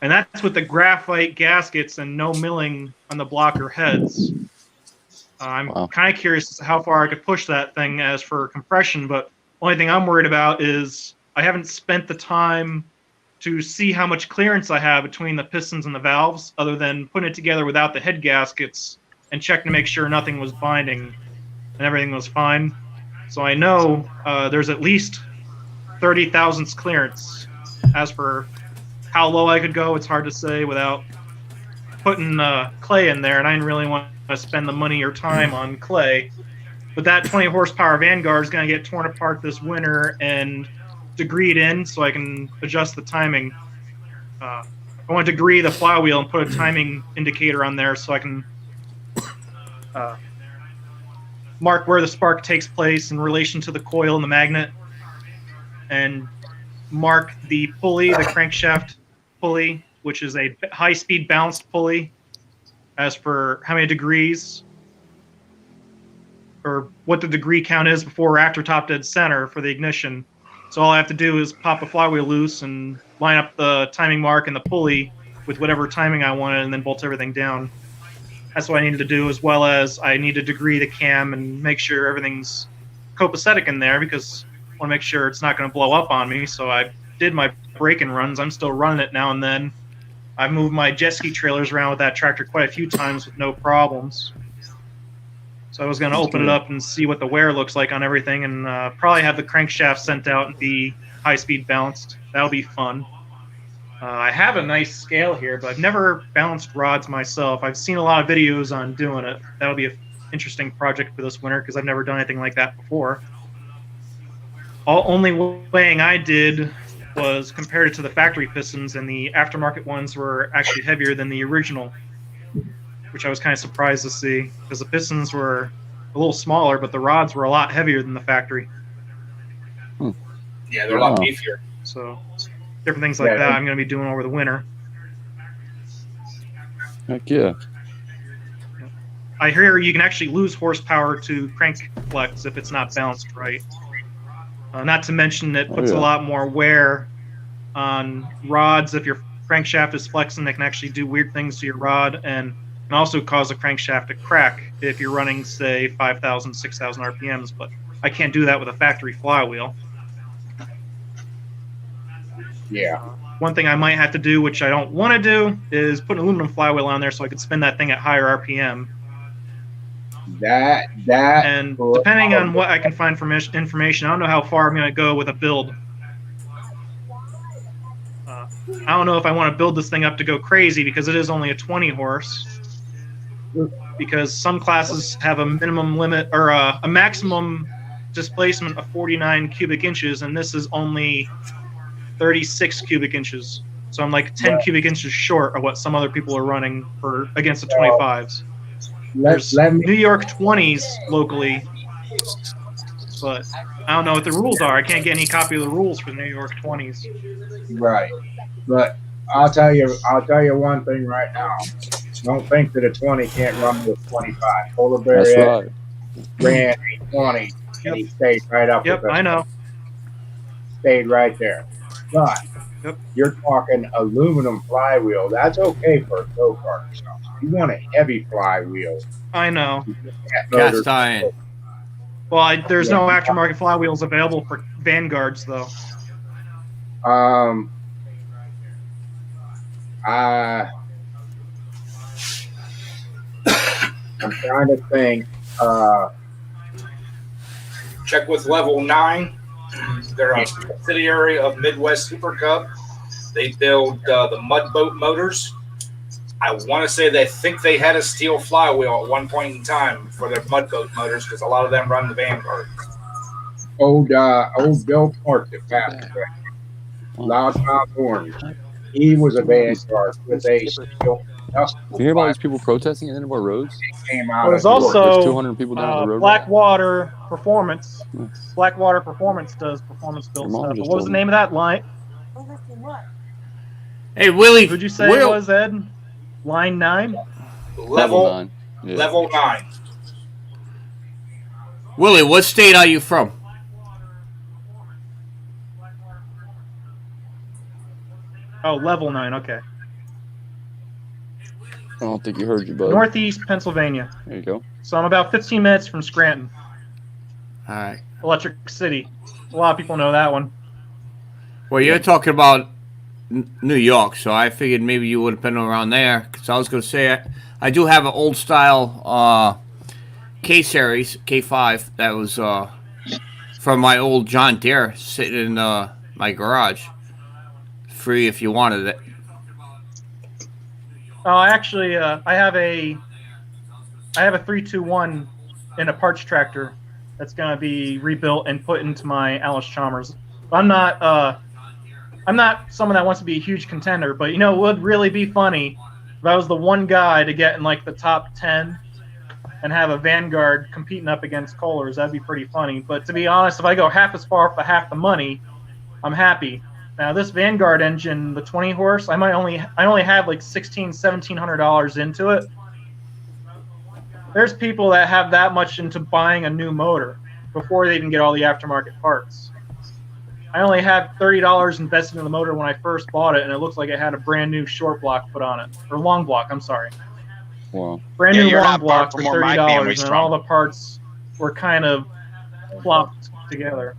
and that's with the graphite gaskets and no milling on the blocker heads. I'm kind of curious how far I could push that thing as for compression, but only thing I'm worried about is I haven't spent the time to see how much clearance I have between the pistons and the valves, other than putting it together without the head gaskets and checking to make sure nothing was binding and everything was fine. So I know there's at least 30 thousandths clearance. As for how low I could go, it's hard to say without putting clay in there, and I didn't really want to spend the money or time on clay. But that 20 horsepower Vanguard is going to get torn apart this winter and degreed in so I can adjust the timing. I want to degree the flywheel and put a timing indicator on there so I can mark where the spark takes place in relation to the coil and the magnet, and mark the pulley, the crankshaft pulley, which is a high-speed balanced pulley, as for how many degrees or what the degree count is before or after top dead center for the ignition. So all I have to do is pop a flywheel loose and line up the timing mark and the pulley with whatever timing I wanted, and then bolt everything down. That's what I needed to do, as well as I need to degree the cam and make sure everything's copacetic in there, because I want to make sure it's not going to blow up on me. So I did my break-in runs. I'm still running it now and then. I've moved my jet ski trailers around with that tractor quite a few times with no problems. So I was going to open it up and see what the wear looks like on everything, and probably have the crankshaft sent out and be high-speed balanced. That'll be fun. I have a nice scale here, but I've never balanced rods myself. I've seen a lot of videos on doing it. That'll be an interesting project for this winter because I've never done anything like that before. Only weighing I did was compared it to the factory pistons, and the aftermarket ones were actually heavier than the original, which I was kind of surprised to see, because the pistons were a little smaller, but the rods were a lot heavier than the factory. Yeah, they're a lot beefier. So different things like that I'm going to be doing over the winter. Heck yeah. I hear you can actually lose horsepower to crank flex if it's not balanced right. Not to mention it puts a lot more wear on rods. If your crankshaft is flexing, it can actually do weird things to your rod, and can also cause a crankshaft to crack if you're running, say, 5,000, 6,000 RPMs. But I can't do that with a factory flywheel. Yeah. One thing I might have to do, which I don't want to do, is put an aluminum flywheel on there so I could spin that thing at higher RPM. And depending on what I can find from information, I don't know how far I'm going to go with a build. I don't know if I want to build this thing up to go crazy, because it is only a 20 horse. Because some classes have a minimum limit, or a maximum displacement of 49 cubic inches, and this is only 36 cubic inches. So I'm like 10 cubic inches short of what some other people are running for against the 25s. There's let me New York 20s locally, but I don't know what the rules are. I can't get any copy of the rules for the New York 20s. right, but I'll tell you one thing right now. Don't think that a 20 can't run with 25. Polar That's Bear right. ran a 20 and he stayed right up Yep, with us. I know. Stayed right there. But Yep. you're talking aluminum flywheel. That's okay for a go-kart or something. You want a heavy flywheel. I know. That motor- Cast iron. Well, there's no aftermarket flywheels available for Vanguards, though. I'm trying to think. Check with Level 9. They're a subsidiary of Midwest Super Cub. They build the mud boat motors. I want to say they think they had a steel flywheel at one point in time for their mud boat motors because a lot of them run the Vanguard. Old Bill Clark that passed away. Loud Tom Horn. He was a Vanguard with a steel. You hear about these people protesting at the end of our roads? Came out There's of also There's 200 people down the road. Blackwater Performance. Blackwater Performance does performance build Your mom stuff. But just what was told the me. name of that line? Hey, Willie. Who'd you say Will- it was, Ed? Line 9? Level 9. Yeah. Level 9. Willie, what state are you from? Oh, level 9, okay. I don't think you heard you, bud. Northeast Pennsylvania. There you go. So I'm about 15 minutes from Scranton, All right. Electric City. A lot of people know that one. Well, you're talking about New York, so I figured maybe you would have been around there. Because I was going to say, I do have an old style K-Series, K5, that was from my old John Deere sitting in my garage. Free if you wanted it. Oh, actually, I have a 321 in a parts tractor that's going to be rebuilt and put into my Alice Chalmers. I'm not someone that wants to be a huge contender, but you know, it would really be funny if I was the one guy to get in like the top 10 and have a Vanguard competing up against Kohlers. That'd be pretty funny. But to be honest, if I go half as far for half the money, I'm happy. Now this Vanguard engine, the 20 horse, I only have like $1,700 into it. There's people that have that much into buying a new motor before they even get all the aftermarket parts. I only have $30 invested in the motor when I first bought it, and it looks like it had a brand new short block put on it, or long block. I'm sorry. Wow. Brand Yeah, new you're long not far block from for where my $30, family's and from. all the parts were kind of plopped together.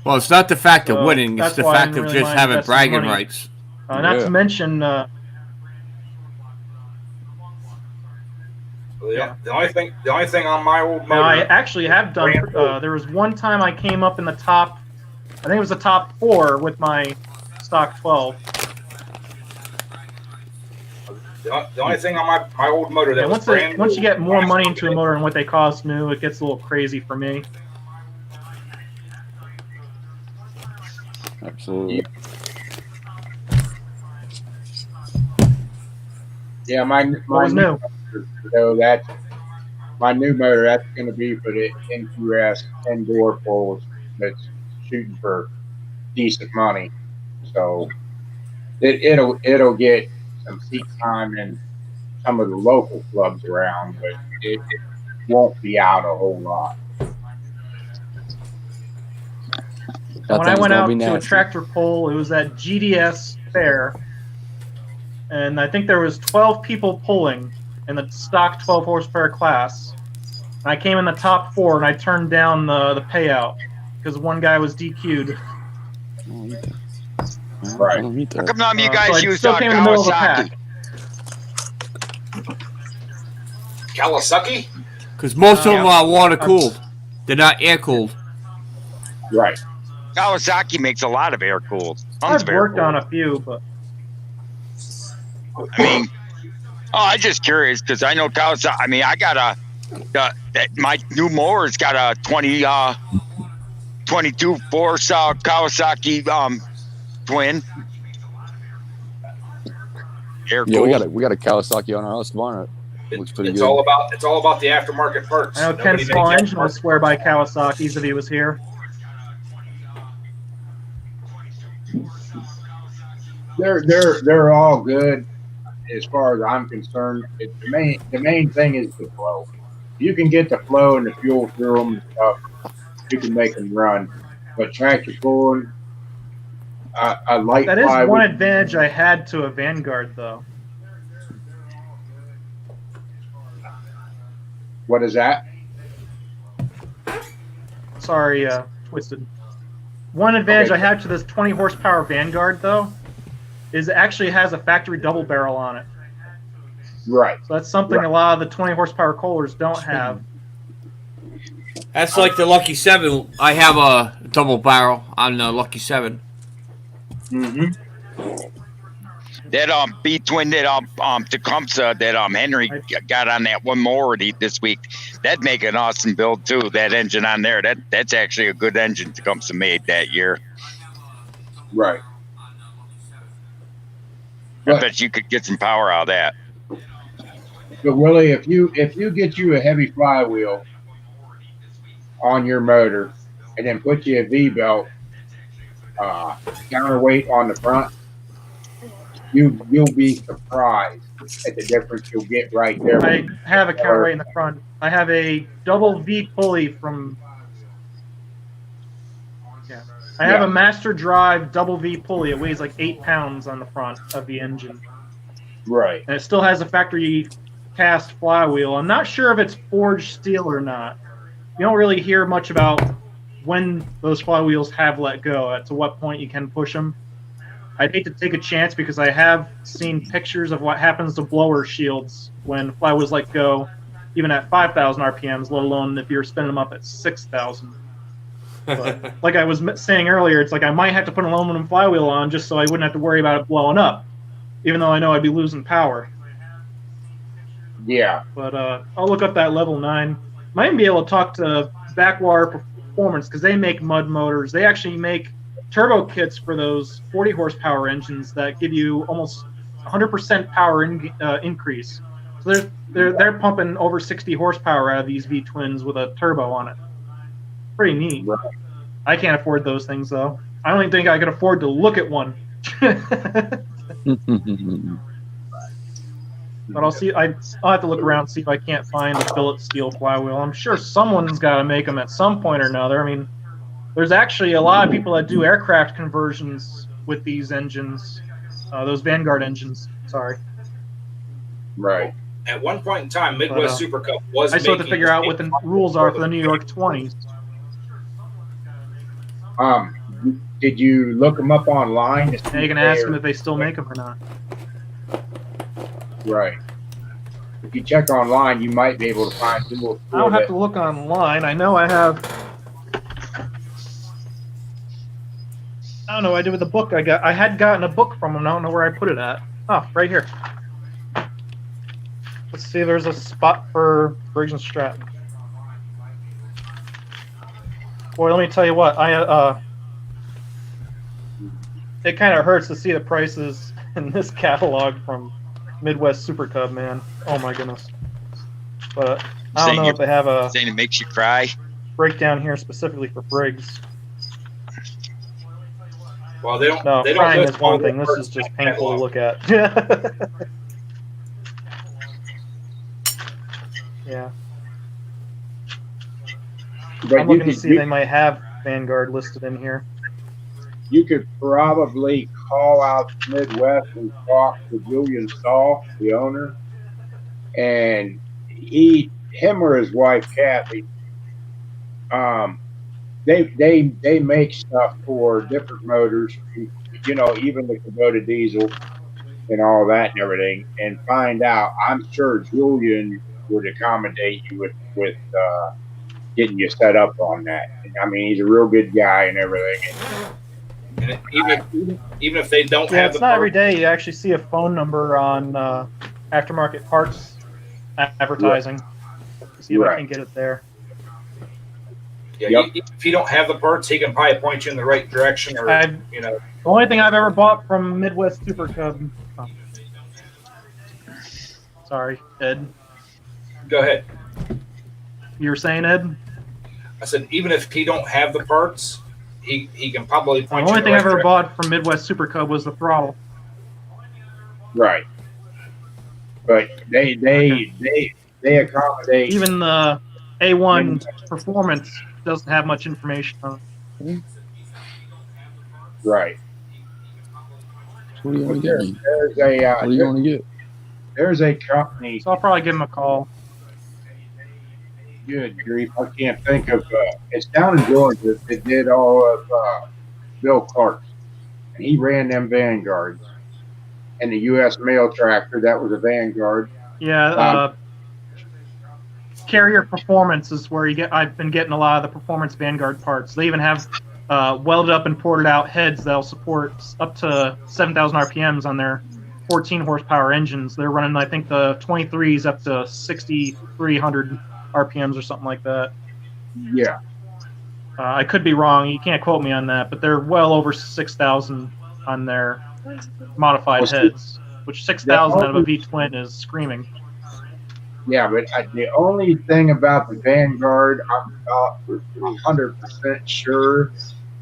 Well, it's not the fact of So, winning; it's that's the why I fact didn't of really just mind having investing bragging money. rights. Not Yeah. to mention, The only thing on my old motor. now I actually have done. There was one time I came up in the top. I think it was the top 4 with my stock 12. The only thing on my old motor that Yeah, was brand once you new- get more money into a motor and what they cost new, it gets a little crazy for me. Absolutely. Yeah, my What was new? So that's my new motor. That's going to be for the NQS 10-door pulls. That's shooting for decent money. So it'll get some seat time in some of the local clubs around, but it won't be out a whole lot. That When I thing's went gonna out be to a nasty. tractor pull, it was at GDS fair, and I think there was 12 people pulling in the stock 12 horsepower class. And I came in the top 4, and I turned down the payout because one guy was DQ'd. Right. I don't need How that. come none of you So guys I use still came in the middle of the Kawasaki? pack. Kawasaki? Because most of them Yeah. are water cooled; they're not air cooled. Right. Kawasaki makes a lot of air cooled. I've worked on a few, but I mean, I'm just curious because I know Kawasaki. I mean, I got my new mower's got a 22 force Kawasaki twin. Air Yeah, cooled. we got a Kawasaki on our house tomorrow. Looks pretty It's good. all about the aftermarket parts. I know Ken Nobody Small makes Engine would aftermarket swear by parts. Kawasaki's if he was here. They're all good as far as I'm concerned. The main thing is the flow. You can get the flow and the fuel through them and stuff. You can make them run, but tractor pulling, a light That is plywood. one advantage I had to a Vanguard, though. What is that? Sorry, twisted. One advantage I had to this 20 horsepower Vanguard, though, is it actually has a factory double barrel on it. Right. So that's something a lot of the 20 horsepower Kohlers don't have. That's like the Lucky 7. I have a double barrel on the Lucky 7. Mm-hmm. That B twin that Tecumseh that Henry got on that one more this week, that'd make an awesome build too. That engine on there, that's actually a good engine Tecumseh made that year. Right. I bet you could get some power out of that. But Willie, if you get you a heavy flywheel on your motor and then put you a V-belt counterweight on the front, you'll be surprised at the difference you'll get right there. I have a counterweight in the front. I have a double V pulley from. Yeah, I have a Master Drive double V pulley. It weighs like 8 pounds on the front of the engine. Right. And it still has a factory cast flywheel. I'm not sure if it's forged steel or not. You don't really hear much about when those flywheels have let go, to what point you can push them. I'd hate to take a chance because I have seen pictures of what happens to blower shields when flywheels let go, even at 5,000 RPMs, let alone if you're spinning them up at 6,000. But like I was saying earlier, it's like I might have to put an aluminum flywheel on just so I wouldn't have to worry about it blowing up, even though I know I'd be losing power. Yeah. But I'll look up that level 9. Might even be able to talk to Backwater Performance because they make mud motors. They actually make turbo kits for those 40 horsepower engines that give you almost 100% power increase. So they're pumping over 60 horsepower out of these V twins with a turbo on it. Pretty neat. Right. I can't afford those things though. I don't even think I could afford to look at one. But I'll see. I'll have to look around and see if I can't find a billet steel flywheel. I'm sure someone's got to make them at some point or another. I mean, there's actually a lot of people that do aircraft conversions with these engines, those Vanguard engines. Sorry. Right. At one point in time, Midwest Super Cup was. I still have to figure out what the rules are for the New York 20s. Did you look them up online? And you can ask them if they still make them or not. Right. If you check online, you might be able to find people. I don't have to look online. I know I have. I don't know what I did with the book I got. I had gotten a book from them. I don't know where I put it at. Oh, right here. Let's see if there's a spot for Briggs and Stratton. Boy, let me tell you what. It kind of hurts to see the prices in this catalog from Midwest Super Cub, man. Oh my goodness. But I don't know if they have a saying it makes you cry. breakdown here specifically for Briggs. Well, they don't. No, they crying don't is one thing. This is just painful to look at. Yeah. But I'm looking to see if they might have Vanguard listed in here. You could probably call out Midwest and talk to Julian Stahl, the owner, and him or his wife Kathy. They make stuff for different motors, you know, even the Kubota diesel and all that and everything, and find out. I'm sure Julian would accommodate you with getting you set up on that. I mean, he's a real good guy and everything. And even if they don't have it's the not every day you actually see a phone number on aftermarket parts advertising. See if I can get it there. Yeah, if you don't have the parts, he can probably point you in the right direction, or you know. The only thing I've ever bought from Midwest Super Cub. Oh. Sorry, Ed. Go ahead. You were saying, Ed? I said, even if he don't have the parts, he can probably The point only you thing in I've the ever right bought from Midwest Super Cub was the throttle. Right. But they accommodate. Even the A1 Performance doesn't have much information on it. Right. What do you want to There- get me? There's a What do you want to get? there's a company. So I'll probably give him a call. Good grief, I can't think of. It's down in Georgia. That did all of Bill Clark's, and he ran them Vanguards. And the U.S. Mail Tractor, that was a Vanguard. Yeah, Carrier Performance is where you get. I've been getting a lot of the Performance Vanguard parts. They even have welded up and ported out heads that'll support up to 7,000 RPMs on their 14 horsepower engines. They're running, I think, the 23s up to 6,300 RPMs or something like that. Yeah. I could be wrong. You can't quote me on that, but they're well over 6,000 on their modified heads, which 6,000 out of a V-twin is screaming. Yeah, but the only thing about the Vanguard, I'm about 100% sure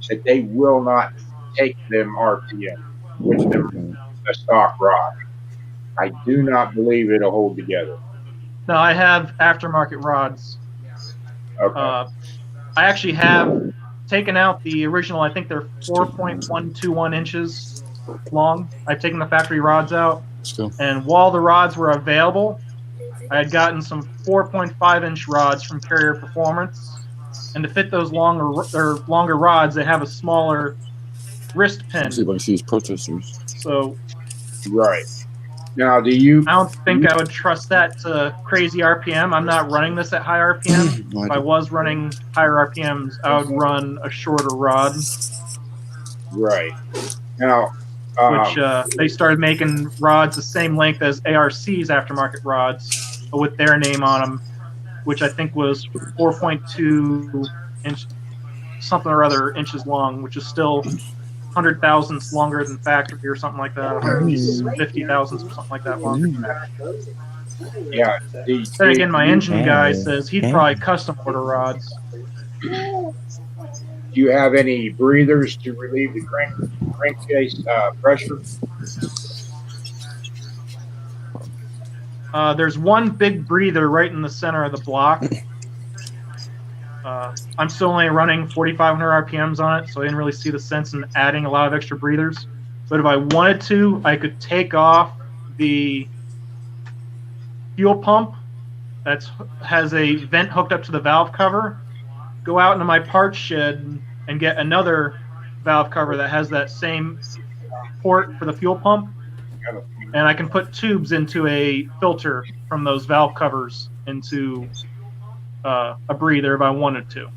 that they will not take them RPM with them a stock rod. I do not believe it'll hold together. No, I have aftermarket rods. Okay. I actually have taken out the original. I think they're 4.121 inches long. I've taken the factory rods out, and while the rods were available, I had gotten some 4.5-inch rods from Carrier Performance, and to fit those longer rods, they have a smaller wrist pin. Let's see if I can see his protesters. So, right now, do you? I don't think I would trust that to crazy RPM. I'm not running this at high RPM. If I was running higher RPMs, I would run a shorter rod. Right. Now, which they started making rods the same length as ARC's aftermarket rods, but with their name on them, which I think was 4.2 inch, something or other inches long, which is still 100 thousandths longer than factory or something like that, 150 thousandths or something like that longer than factory. Yeah. Then again, my engine guy says he'd probably custom order rods. Do you have any breathers to relieve the crankcase pressure? There's one big breather right in the center of the block. I'm still only running 4,500 RPMs on it, so I didn't really see the sense in adding a lot of extra breathers. But if I wanted to, I could take off the fuel pump that has a vent hooked up to the valve cover, go out into my parts shed and get another valve cover that has that same port for the fuel pump, and I can put tubes into a filter from those valve covers into a breather if I wanted to.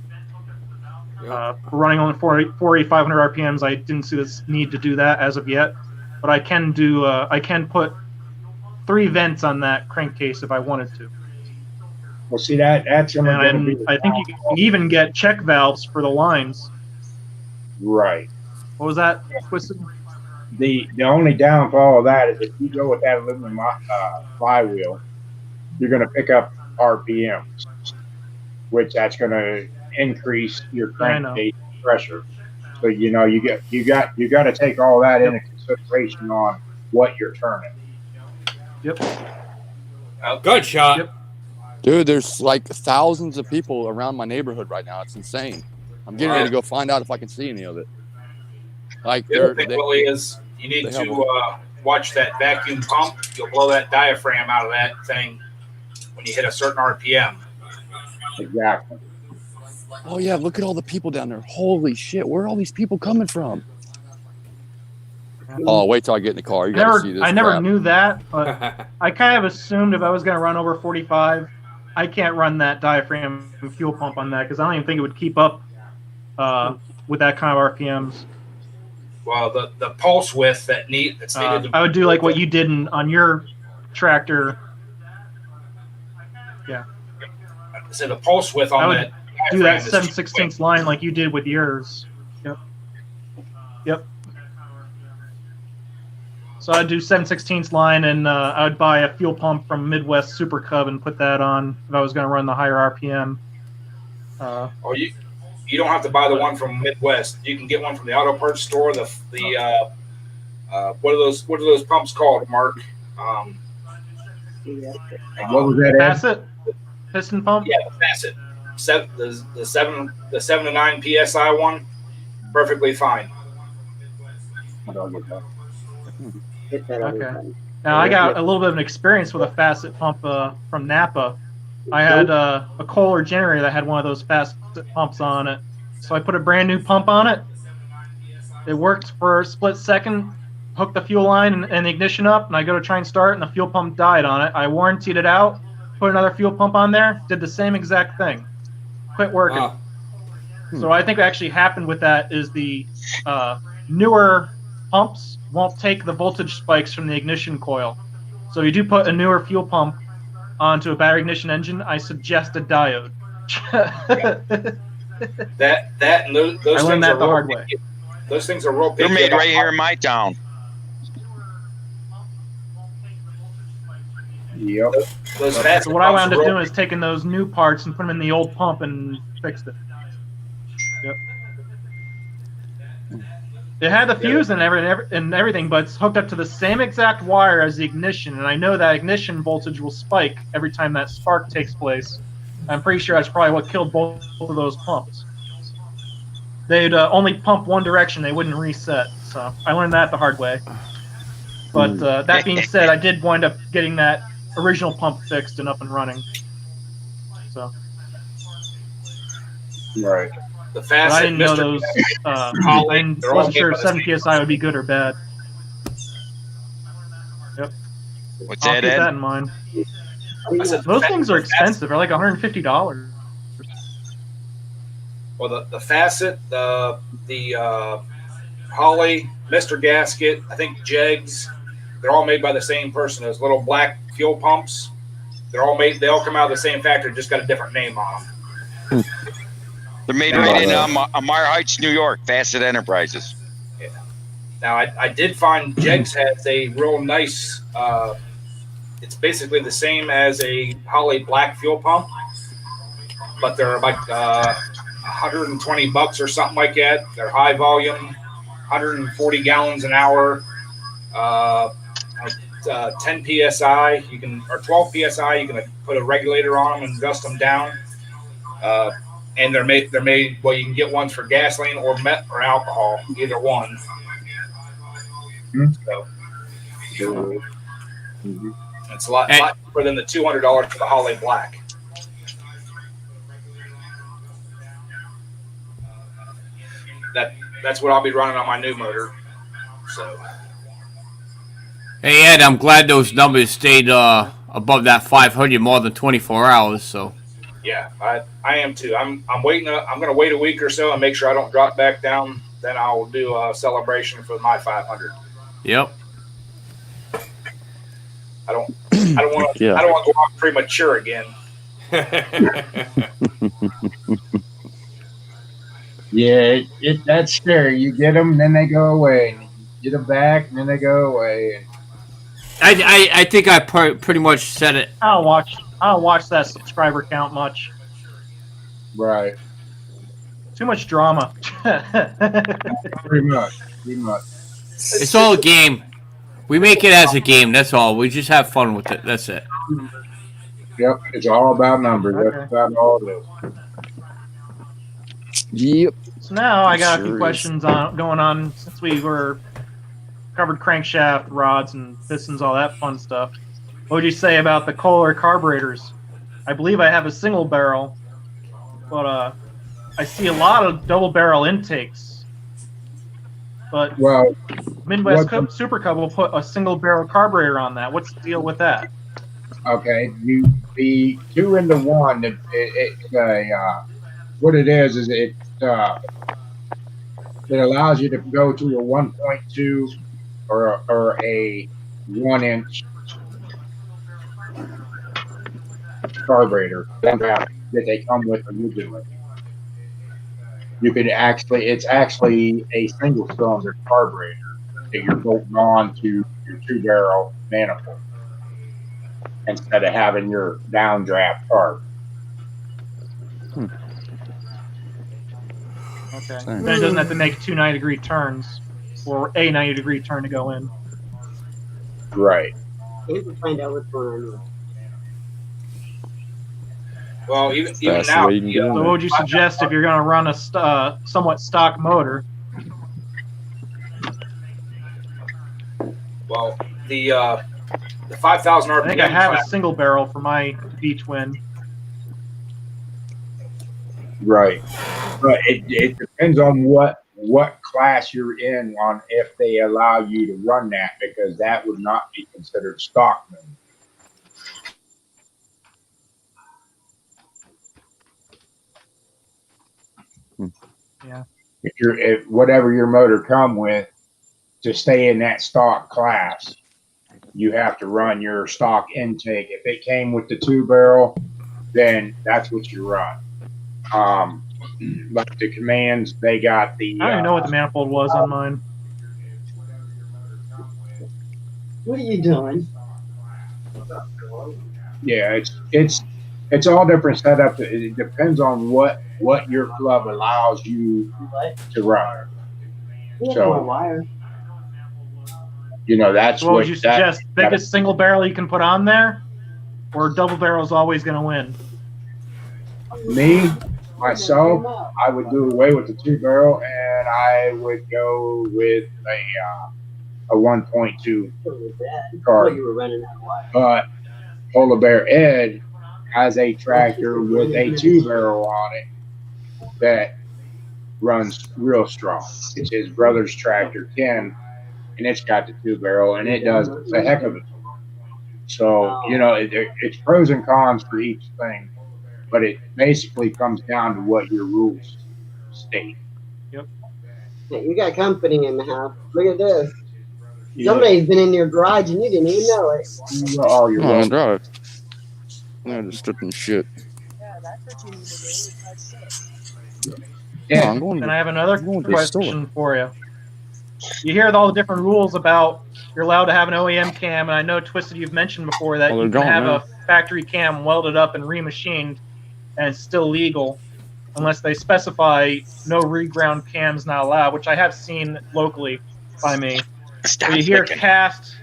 Running only 4,500 RPMs, I didn't see this need to do that as of yet, but I can do. I can put 3 vents on that crankcase if I wanted to. Well, see that's going to be. I think you can even get check valves for the lines. Right. What was that, Twisted? The only downfall of that is if you go with that aluminum flywheel, you're going to pick up RPMs, which that's going to increase your crankcase pressure. So you got to take all that into consideration on what you're turning. Yep. Good shot. Yep. Dude, there's like thousands of people around my neighborhood right now. It's insane. I'm getting ready to go find out if I can see any of it. Like, the other thing, Willie, is you need to watch that vacuum pump. You'll blow that diaphragm out of that thing when you hit a certain RPM. Exactly. Oh, yeah, look at all the people down there. Holy shit, where are all these people coming from? Oh, wait till I get in the car. You got to see this. I never knew that, but I kind of assumed if I was going to run over 45, I can't run that diaphragm fuel pump on that because I don't even think it would keep up with that kind of RPMs. Well, the pulse width that's needed. I would do like what you did on your tractor. Yeah. So the pulse width on that. Do that 7/16 line like you did with yours. Yep. So I'd do 7/16 line, and I would buy a fuel pump from Midwest Super Cub and put that on if I was going to run the higher RPM. You don't have to buy the one from Midwest. You can get one from the auto parts store. What are those pumps called, Mark? What was that? Facet piston pump. Yeah, the Facet. The 7 to 9 psi one, perfectly fine. Okay. Now I got a little bit of an experience with a Facet pump from Napa. I had a Kohler generator that had one of those Facet pumps on it, so I put a brand new pump on it. It worked for a split second. Hooked the fuel line and the ignition up, and I go to try and start, and the fuel pump died on it. I warrantied it out, put another fuel pump on there, did the same exact thing. Quit working. Wow. So I think what actually happened with that is the newer pumps won't take the voltage spikes from the ignition coil. So if you do put a newer fuel pump onto a battery ignition engine, I suggest a diode. That and those I learned things that are the real hard way. Those things are real. They're made right here in my town. Yep. So what I wound up doing is taking those new parts and putting them in the old pump and fixed it. Yep. It had the fuse and everything, but it's hooked up to the same exact wire as the ignition, and I know that ignition voltage will spike every time that spark takes place. I'm pretty sure that's probably what killed both of those pumps. They'd only pump one direction; they wouldn't reset. So I learned that the hard way. But that being said, I did wind up getting that original pump fixed and up and running. So. Right. The Facet, I didn't know those. I wasn't sure if 7 psi would be good or bad. Yep. What's I'll that, keep Ed? that in mind. Those things are expensive. They're like $150. Well, the Facet, the Holly, Mr. Gasket, I think Jegs, they're all made by the same person. Those little black fuel pumps, they all come out of the same factory, just got a different name on them. They're made right in Meyer Heights, New York, Facet Enterprises. Yeah. Now, I did find Jegs has a real nice, it's basically the same as a Holly black fuel pump, but they're like $120 or something like that. They're high volume, 140 gallons an hour, 10 psi. Or 12 psi. You can put a regulator on them and adjust them down. And they're made. Well, you can get ones for gasoline or alcohol, either one. So it's a lot cheaper than the $200 for the Holly Black. That's what I'll be running on my new motor. So. Hey Ed, I'm glad those numbers stayed above that 500 more than 24 hours. So. Yeah, I am too. I'm waiting. I'm going to wait a week or so and make sure I don't drop back down. Then I'll do a celebration for my 500. Yep. I don't want to. I don't want to go off premature again. Yeah, that's scary. You get them, then they go away. And you get them back, and then they go away. I think I pretty much said it. I don't watch that subscriber count much. Right. Too much drama. Pretty much. It's all a game. We make it as a game. That's all. We just have fun with it. That's it. Yep. It's all about numbers. Okay. That's about all it is. Yep. So now I got a few Sure questions going on since we covered crankshaft, rods, and pistons, all that fun stuff. What would you say about the Kohler carburetors? I believe I have a single barrel, but I see a lot of double barrel intakes. But Well, Midwest Super Cub will put a single barrel carburetor on that. What's the deal with that? okay, the 2 into 1. What it is it allows you to go to a 1.2 or a 1-inch carburetor that they come with originally. It's actually a single cylinder carburetor. that you're bolting on to your 2-barrel manifold instead of having your downdraft part. Okay. Same. Then it doesn't have to make 2 90-degree turns or a 90-degree turn to go in. Right. I have to find out what's going on. Well, even Fastest now, way you can get in So there. what would you suggest if you're going to run a somewhat stock motor? well, the 5,000 RPM I think I have a class, single barrel for my V-twin. Right. But it depends on what class you're in on if they allow you to run that, because that would not be considered stock mode. Yeah. If whatever your motor come with, to stay in that stock class, you have to run your stock intake. If it came with the 2-barrel, then that's what you run. But the commands, they got the. I don't even know what the manifold was on mine. What are you doing? Yeah, it's all different setup. It depends on what your club allows you to run. We have So- more wire. You know, that's So what what would you suggest? that- Biggest single barrel you can put on there? Or double barrel is always going to win? Me, myself, I would do away with the 2-barrel and I would go with a 1.2 Oh, card. you were running out of wire. But Polar Bear Ed has a tractor with a 2-barrel on it that runs real strong. It's his brother's tractor, Ken, and it's got the 2-barrel, and it does a heck of it. So, you know, it's pros and cons for each thing, but it basically comes down to what your rules state. Hey, you got company in the house. Look at this. Yeah. Somebody's been in your garage and you didn't even know it. Oh, you're No, welcome. drive. Yeah, just stripping shit. No, Yeah. I'm going And to, I have another I'm going to the store. question for you. You hear all the different rules about you're allowed to have an OEM cam, and I know, Twisted, you've mentioned before that Well, you they're can have gone, a factory cam welded up and remachined, and it's still legal, unless they specify no reground cams not allowed, which I have seen locally by me. Stop Where you hear licking. cast,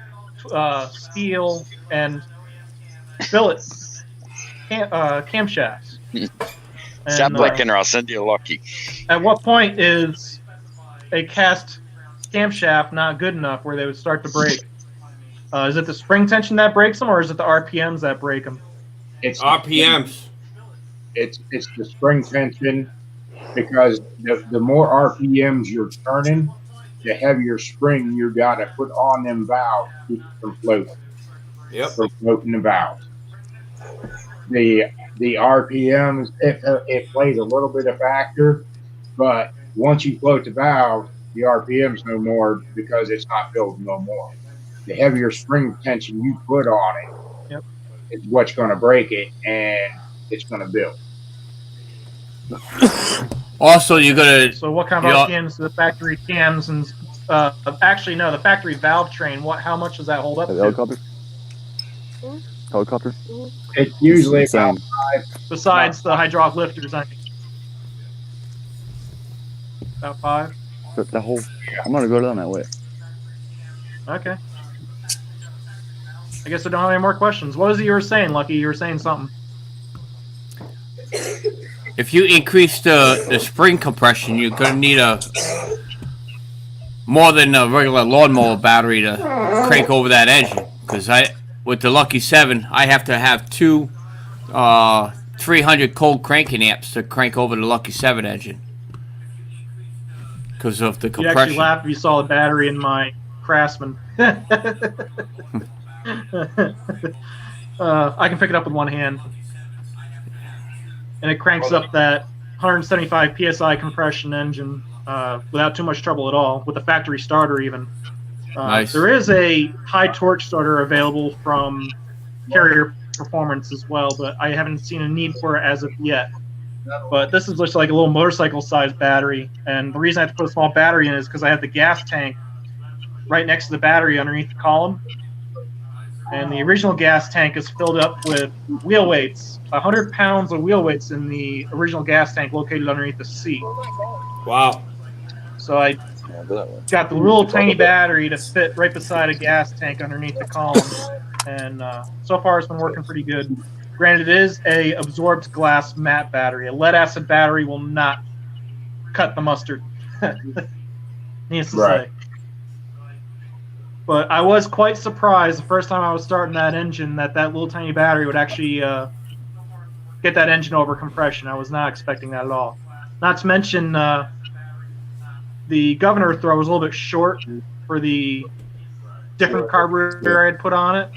steel, and billet camshafts. Stop And, licking or I'll send you a lucky. at what point is a cast camshaft not good enough where they would start to break? Is it the spring tension that breaks them, or is it the RPMs that break them? It's RPMs. it's the spring tension, because the more RPMs you're turning, the heavier spring you got to put on them valves to keep from floating. Yep. From floating the valves. The RPMs, it plays a little bit of factor, but once you float the valve, the RPMs no more, because it's not building no more. The heavier spring tension you put on it, Yep, is what's going to break it, and it's going to build. Also, you're gonna. So what kind of Yeah. RPMs do the factory cams and actually no, the factory valve train? How much does that hold up the to? helicopter. Helicopter. It's usually It's insane. about Besides the hydraulic lifters, I think. About 5. The whole. I'm gonna go down that way. Okay. I guess I don't have any more questions. What was it you were saying, Lucky? You were saying something. If you increase the spring compression, you're gonna need a more than a regular lawnmower battery to crank over that engine. Because with the Lucky 7, I have to have two 300 cold cranking amps to crank over the Lucky 7 engine. Because of the You'd actually compression. laugh if you saw the battery in my Craftsman. I can pick it up with one hand. And it cranks up that 175 psi compression engine without too much trouble at all, with a factory starter even. Nice. There is a high torque starter available from Carrier Performance as well, but I haven't seen a need for it as of yet. But this is just like a little motorcycle-sized battery, and the reason I have to put a small battery in is because I have the gas tank right next to the battery underneath the column. And the original gas tank is filled up with wheel weights, 100 pounds of wheel weights in the original gas tank located underneath the seat. Wow. So I got the little tiny battery to fit right beside a gas tank underneath the column. And so far it's been working pretty good. Granted, it is a absorbed glass matte battery. A lead acid battery will not cut the mustard. Needless to say. But I was quite surprised the first time I was starting that engine that little tiny battery would actually get that engine over compression. I was not expecting that at all. Not to mention the governor throw was a little bit short for the different carburetor I had put on it.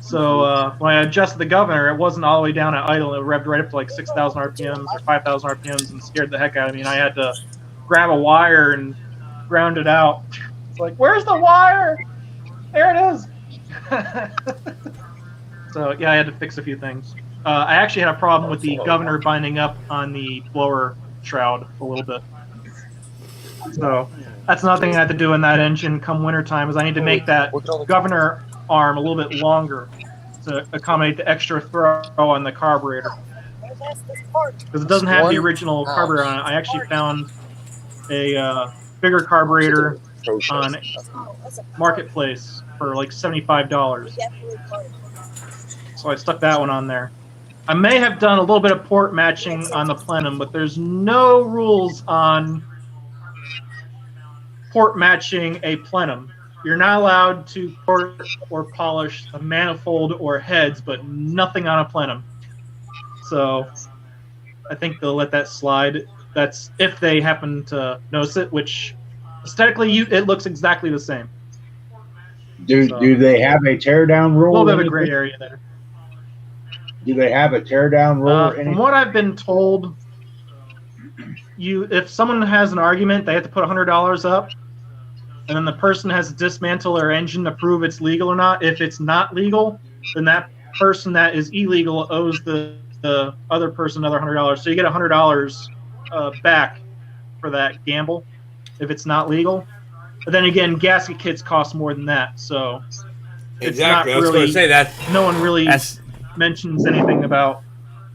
So when I adjusted the governor, it wasn't all the way down at idle. It revved right up to like 6,000 RPMs or 5,000 RPMs and scared the heck out of me. And I had to grab a wire and ground it out. It's like, where's the wire? There it is. So yeah, I had to fix a few things. I actually had a problem with the governor binding up on the blower shroud a little bit. So that's another thing I had to do in that engine come wintertime is I need to make that governor arm a little bit longer to accommodate the extra throw on the carburetor. Because it doesn't have the original carburetor on it. I actually found a bigger carburetor on Marketplace for like $75. So I stuck that one on there. I may have done a little bit of port matching on the plenum, but there's no rules on port matching a plenum. You're not allowed to port or polish a manifold or heads, but nothing on a plenum. So I think they'll let that slide. That's if they happen to notice it, which aesthetically it looks exactly the same. Do they have a teardown rule? A little bit of a gray area there. Do they have a teardown rule? From what I've been told, if someone has an argument, they have to put $100 up, and then the person has to dismantle their engine to prove it's legal or not. If it's not legal, then that person that is illegal owes the other person another $100. So you get $100 back for that gamble if it's not legal. But then again, gasket kits cost more than that, so it's Exactly. not I was really. going to say that. No one really mentions anything about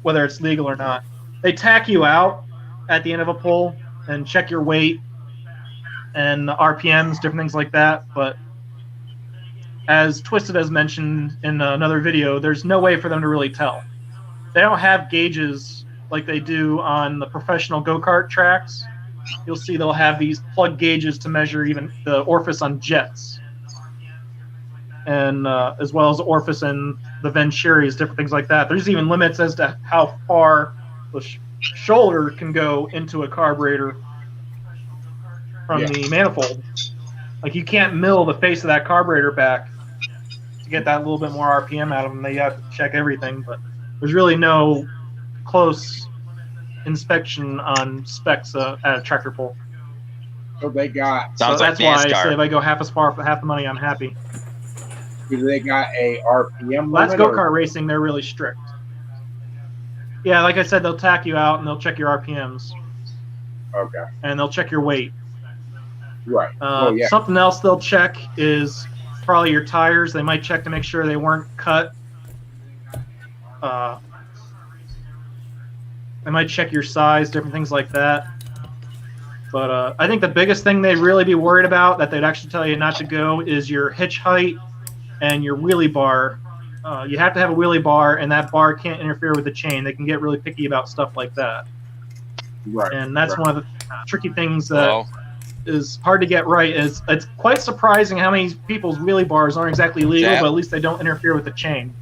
whether it's legal or not. They tack you out at the end of a pull and check your weight and RPMs, different things like that. But as Twisted has mentioned in another video, there's no way for them to really tell. They don't have gauges like they do on the professional go-kart tracks. You'll see they'll have these plug gauges to measure even the orifice on jets, and as well as the orifice and the venturis, different things like that. There's even limits as to how far the shoulder can go into a carburetor from the manifold. Like you can't mill the face of that carburetor back to get that little bit more RPM out of them. They have to check everything, but there's really no close inspection on specs at a tractor pull. So they got. Sounds so like that's why NASCAR. I say if I go half as far for half the money, I'm happy. Do they got a RPM Well, that's limit? go-kart racing. They're really strict. Yeah, like I said, they'll tack you out and they'll check your RPMs. Okay. And they'll check your weight. Right. Yeah. Something else they'll check is probably your tires. They might check to make sure they weren't cut. They might check your size, different things like that. But I think the biggest thing they'd really be worried about that they'd actually tell you not to go is your hitch height and your wheelie bar. You have to have a wheelie bar, and that bar can't interfere with the chain. They can get really picky about stuff like that. Right. And that's one of the tricky things that is hard to get right. Is it's quite surprising how many people's wheelie bars aren't exactly legal, but at least they don't interfere with the chain.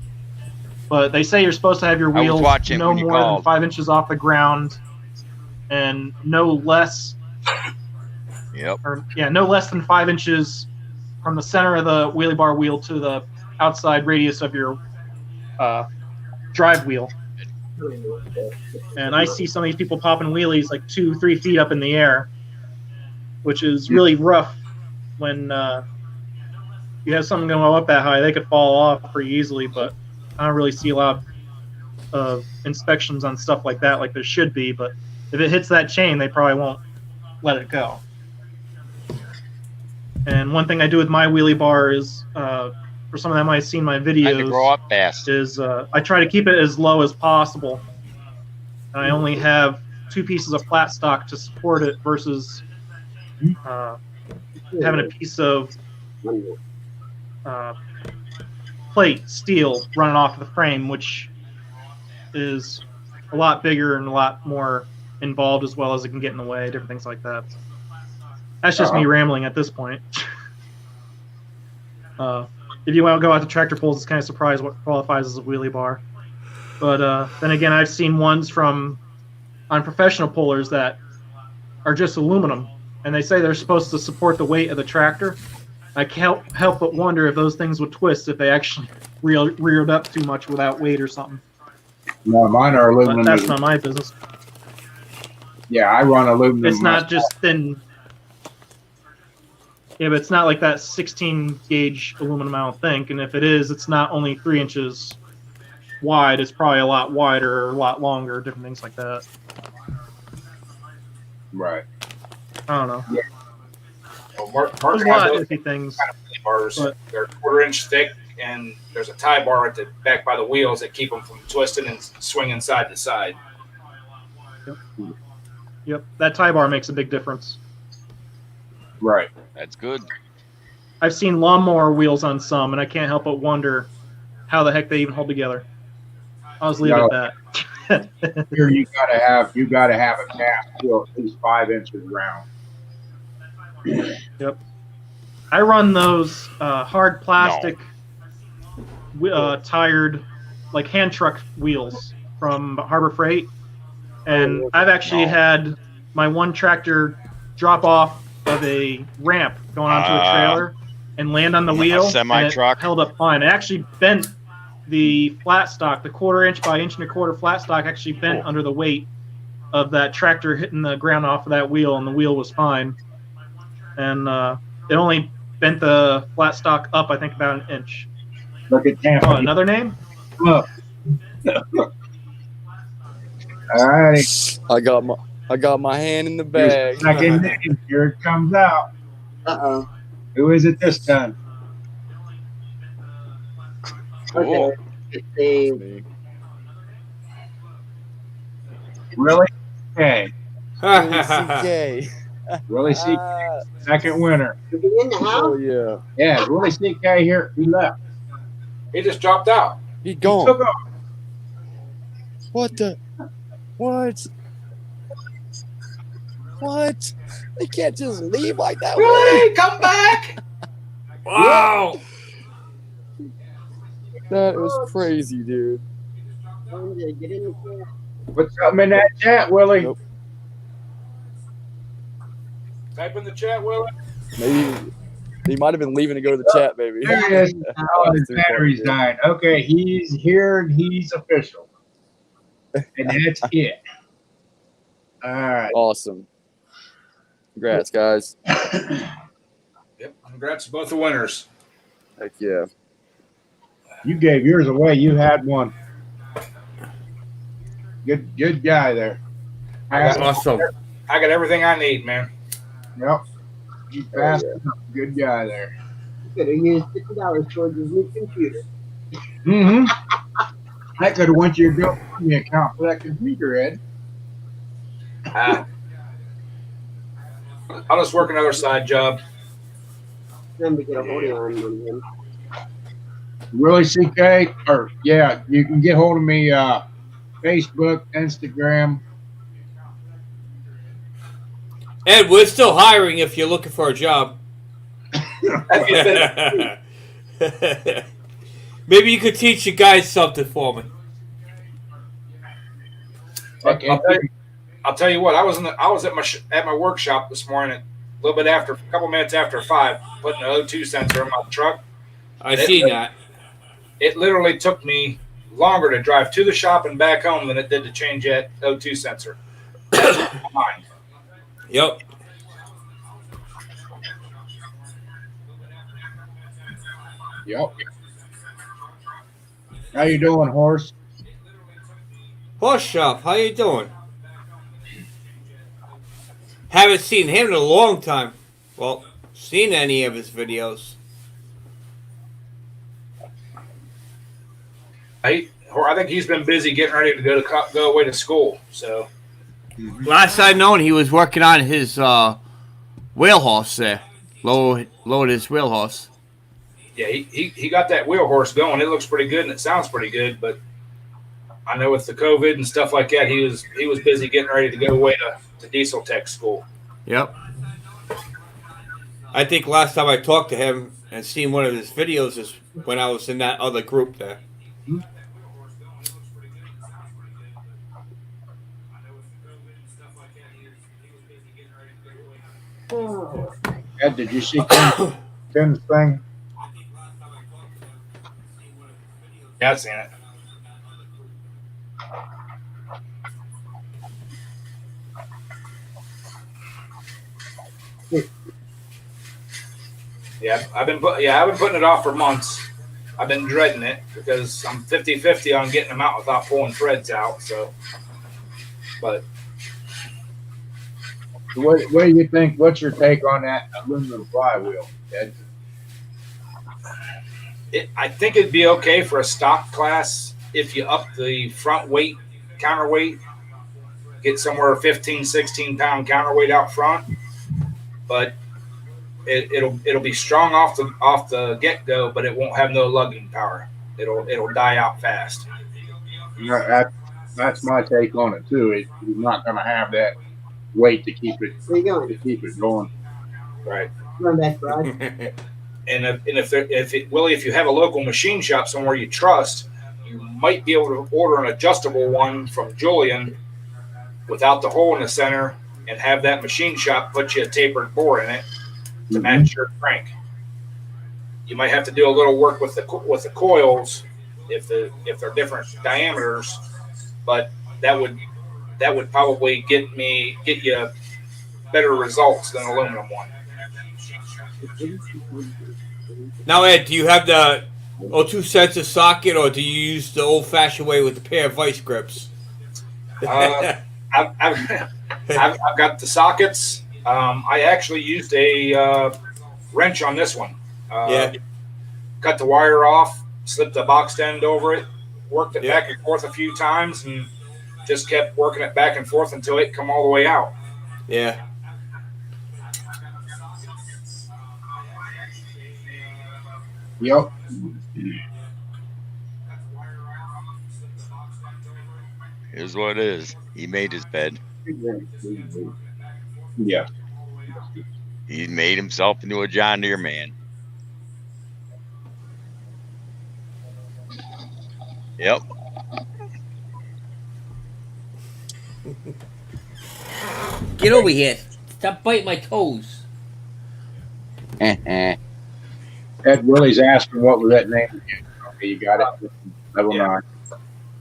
But they say you're supposed to have your wheels no more than 5 inches off the ground, and no less. No less than 5 inches from the center of the wheelie bar wheel to the outside radius of your drive wheel. And I see some of these people popping wheelies like 2-3 feet up in the air, which is really rough when you have something going up that high. They could fall off pretty easily, but I don't really see a lot of inspections on stuff like that like there should be. But if it hits that chain, they probably won't let it go. And one thing I do with my wheelie bar is, for some of them I've seen my Time to grow videos, up fast. is I try to keep it as low as possible. And I only have 2 pieces of flat stock to support it versus having a piece of plate steel running off of the frame, which is a lot bigger and a lot more involved, as well as it can get in the way, different things like that. That's just me rambling at this point. If you want to go out to tractor pulls, it's kind of surprised what qualifies as a wheelie bar. But then again, I've seen ones on professional pullers that are just aluminum, and they say they're supposed to support the weight of the tractor. I can't help but wonder if those things would twist if they actually reared up too much without weight or something. No, mine are aluminum. But that's not my business. Yeah, I run aluminum. It's not just thin. Yeah, but it's not like that 16 gauge aluminum, I don't think. And if it is, it's not only 3 inches wide. It's probably a lot wider or a lot longer, different things like that. Right. I don't know. Yeah. Well, Mark There's a lot of iffy things. Kind of wheelie bars. But they're 1/4 inch thick, and there's a tie bar at the back by the wheels that keep them from twisting and swinging side to side. Yep, that tie bar makes a big difference. Right. That's good. I've seen lawnmower wheels on some, and I can't help but wonder how the heck they even hold together. I'll just leave it at that. Here you gotta have a cap still at least 5 inches round. Yep. I run those hard plastic tired, like hand truck wheels from Harbor Freight, and I've actually had my one tractor drop off of a ramp going onto a trailer and land on the wheel. Semi-truck. And it held up fine. It actually bent the flat stock, the 1/4 inch by 1 1/4 inch flat stock actually bent under the weight of that tractor hitting the ground off of that wheel, and the wheel was fine. And it only bent the flat stock up, I think, about 1 inch. Look at Tampa. Oh, another name? Look. All right. I got my hand in the bag. Second name. Here it comes out. Uh-oh. Who is it this time? Okay. Let's see. Really? Okay. CK. Willie CK, second winner. Is he in the Oh house? yeah. Yeah, Willie CK here. He left. He just dropped out. He He gone. took off. What the? What? What? They can't just leave like that. Willie, come back! Wow. That was crazy, dude. Get in the car. Put something in that chat, Willie. Nope. Type in the chat, Willie. Maybe he might have been leaving to go to the chat, maybe. There he is. Oh, his battery's dying. Okay, he's here and he's official. And that's it. All right. Awesome. Congrats, guys. Yep. Congrats to both the winners. Heck yeah. You gave yours away. You had one. Good guy there. Awesome. I got everything I need, man. Yep. You passed enough. Good guy there. You could have used $50 towards his new computer. Mm-hmm. That could have went to your GoFundMe account for that computer, Ed. I'll just work another side job. Time to get a hold on him. Willie CK, or yeah, you can get hold of me Facebook, Instagram. Ed, we're still hiring if you're looking for a job. Maybe you could teach you guys something for me. I'll tell you what. I was at my workshop this morning, a little bit after, a couple minutes after 5, putting an O2 sensor in my truck. I seen that. It literally took me longer to drive to the shop and back home than it did to change that O2 sensor. Mine. Yep. Yep. How you doing, Horse? Horse shop, how you doing? Haven't seen him in a long time. Well, seen any of his videos. I think he's been busy getting ready to go away to school. So Last I known, he was working on his whale horse there. Lowered his whale horse. yeah, he got that wheel horse going. It looks pretty good and it sounds pretty good, but I know with the COVID and stuff like that, he was busy getting ready to go away to diesel tech school. Yep. I think last time I talked to him and seen one of his videos is when I was in that other group there. Ed, did you see Tim's thing? Yeah, I've seen it. Yeah, I've been putting it off for months. I've been dreading it because I'm 50-50 on getting them out without pulling threads out. So, but What do you think? What's your take on that aluminum flywheel, Ed? I think it'd be okay for a stock class if you up the front weight, counterweight, get somewhere 15, 16 pound counterweight out front. But it'll be strong off the get go, but it won't have no lugging power. It'll die out fast. That's my take on it too. It's not going to have that weight to keep it going. Right. Run back, Rod. And if you have a local machine shop somewhere you trust, you might be able to order an adjustable one from Julian without the hole in the center and have that machine shop put you a tapered bore in it to match your crank. You might have to do a little work with the coils if they're different diameters, but that would probably get you better results than an aluminum one. Now, Ed, do you have the 02 sensor socket, or do you use the old-fashioned way with the pair of vice grips? I've got the sockets. I actually used a wrench on this one. Cut the wire off, slipped the box end over it, worked it back and forth a few times, and just kept working it back and forth until it come all the way out. Yeah. Yep. Here's what it is. He made his bed. Yeah. He made himself into a John Deere man. Yep. Get over here. Stop biting my toes. Ed Willie's asking what was that name again? Okay, you got it. Level 9.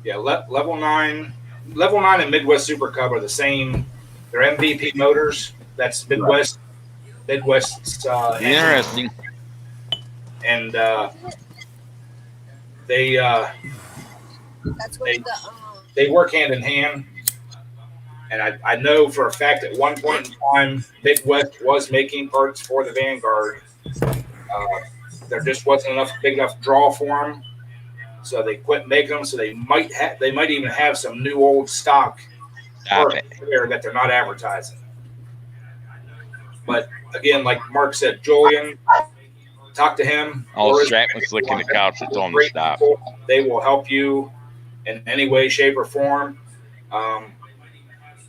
Yeah, level 9 and Midwest Super Cub are the same. They're MVP motors. That's Midwest's interesting. And they work hand in hand. And I know for a fact at one point in time, Midwest was making parts for the Vanguard. There just wasn't big enough draw for them, so they quit making them. So they might even have some new old stock there that they're not advertising. But again, like Mark said, Julian, talk to him. Stratton was licking the couch and told him to stop. They will help you in any way, shape, or form.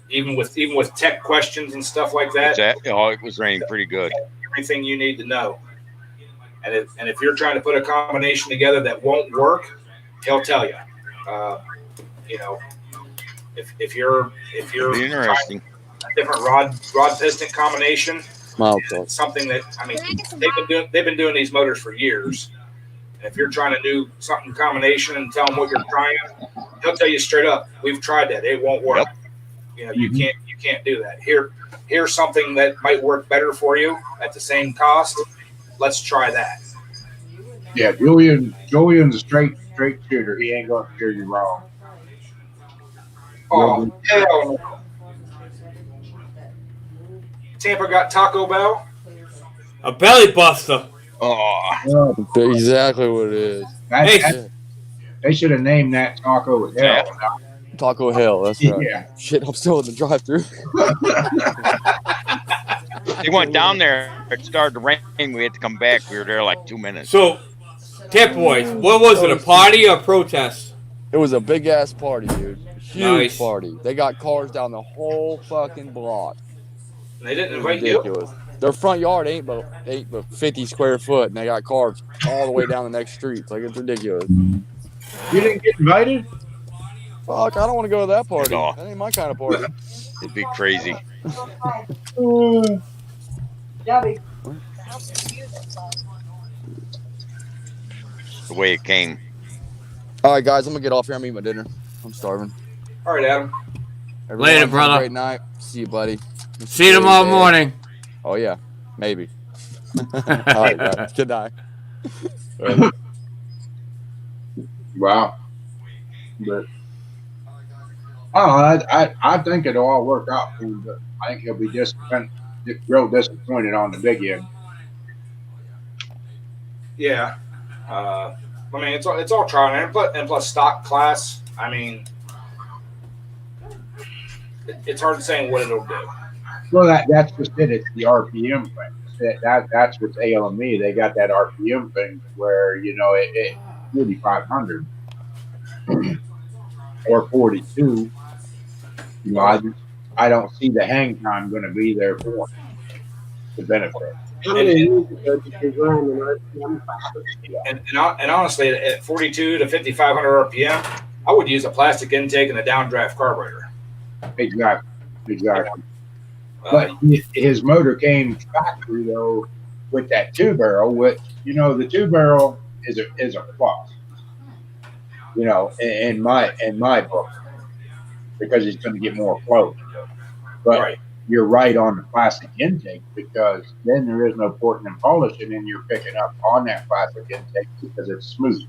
Even with tech questions and stuff like that. It was raining pretty good. Everything you need to know. And if you're trying to put a combination together that won't work, he'll tell you. If you're interesting a different rod piston combination, it's something that they've been doing these motors for years. And if you're trying to do something combination and tell him what you're trying, he'll tell you straight up, we've tried that, it won't work. Yep. You can't do that. Here's something that might work better for you at the same cost. Let's try that. Yeah, Julian's a straight shooter. He ain't gonna steer you wrong. Oh, hell no. Tampa got Taco Bell. A belly buster. Oh, Exactly what it is. They should have named that Taco Hell. Yeah. Taco Hell. That's right. Yeah. Shit, I'm still in the drive-through. they went down there. It started to rain. We had to come back. We were there like 2 minutes. So, Tip Boys, what was it? A party or a protest? It was a big ass party, dude. Huge Nice. party. They got cars down the whole fucking block. They didn't invite you? Ridiculous. Their front yard ain't but 50 square foot, and they got cars all the way down the next street. Like, it's ridiculous. You didn't get invited? Fuck, I don't want to go to that party. No. That ain't my kind of party. It'd be crazy. The way it came. All right, guys, I'm gonna get off here. I'm eating my dinner. I'm starving. All right, Adam. Everyone, Later, have a brother. Great night. See you, buddy. See you tomorrow morning. Oh yeah, maybe. All right, guys. Good night. Wow. But I think it'll all work out for him, but I think he'll be real disappointed on the big end. Yeah. I mean, it's all trial and plus stock class. I mean, it's hard to say what it'll do. Well, that's just it. It's the RPM thing. That's what's ailing me. They got that RPM thing where it 4,500 or 42. I don't see the hang time going to be there for the benefit. How many years ago did you run an RPM class? And honestly, at 42 to 5,500 RPM, I would use a plastic intake and a downdraft carburetor. Exactly. But his motor came factory though with that 2-barrel, which the 2-barrel is a plus. In my book, because it's going to get more flow. But Right. You're right on the plastic intake, because then there is no porting and polishing, and you're picking up on that plastic intake because it's smooth.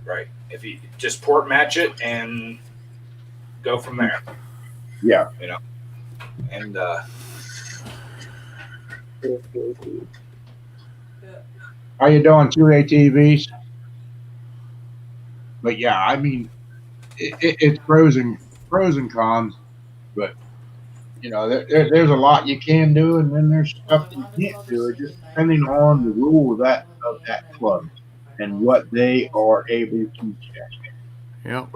Right. If you just port match it and go from there. Yeah. And How you doing, 2 ATVs? But yeah, I mean, it's pros and cons, but there's a lot you can do, and then there's stuff that you can't do. It just depending on the rule of that club and what they are able to check. Yep.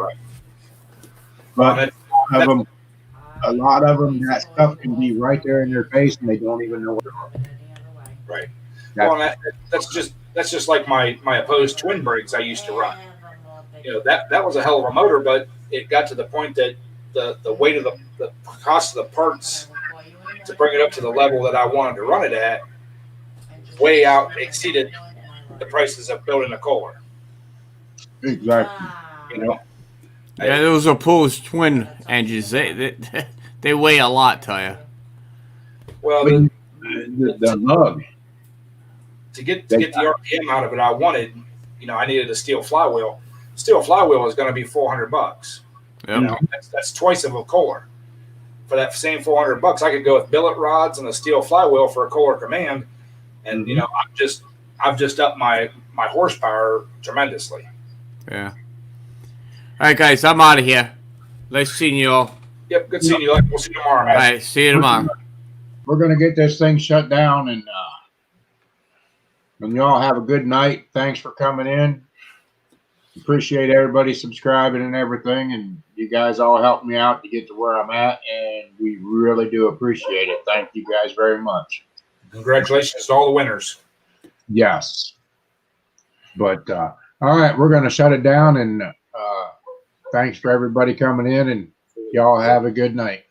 But a lot of them, that stuff can be right there in their face, and they don't even know what it is. right. Well, that's just like my opposed twin brakes I used to run. That was a hell of a motor, but it got to the point that the weight of the cost of the parts to bring it up to the level that I wanted to run it at way out exceeded the prices of building a Kohler. Exactly. Yeah, those opposed twin engines, they weigh a lot, tell you. Well, The lug. to get the RPM out of it I wanted, I needed a steel flywheel. Steel flywheel is going to be $400. Yep. That's twice of a Kohler. For that same $400, I could go with billet rods and a steel flywheel for a Kohler Command, and I've just upped my horsepower tremendously. Yeah. All right, guys, I'm out of here. Nice seeing you all. Yep, good seeing you. We'll see you tomorrow, man. All right, see you tomorrow. We're gonna get this thing shut down, and y'all have a good night. Thanks for coming in. Appreciate everybody subscribing and everything, and you guys all helped me out to get to where I'm at, and we really do appreciate it. Thank you guys very much. Congratulations to all the winners. Yes. But all right, we're gonna shut it down, and thanks for everybody coming in, and y'all have a good night.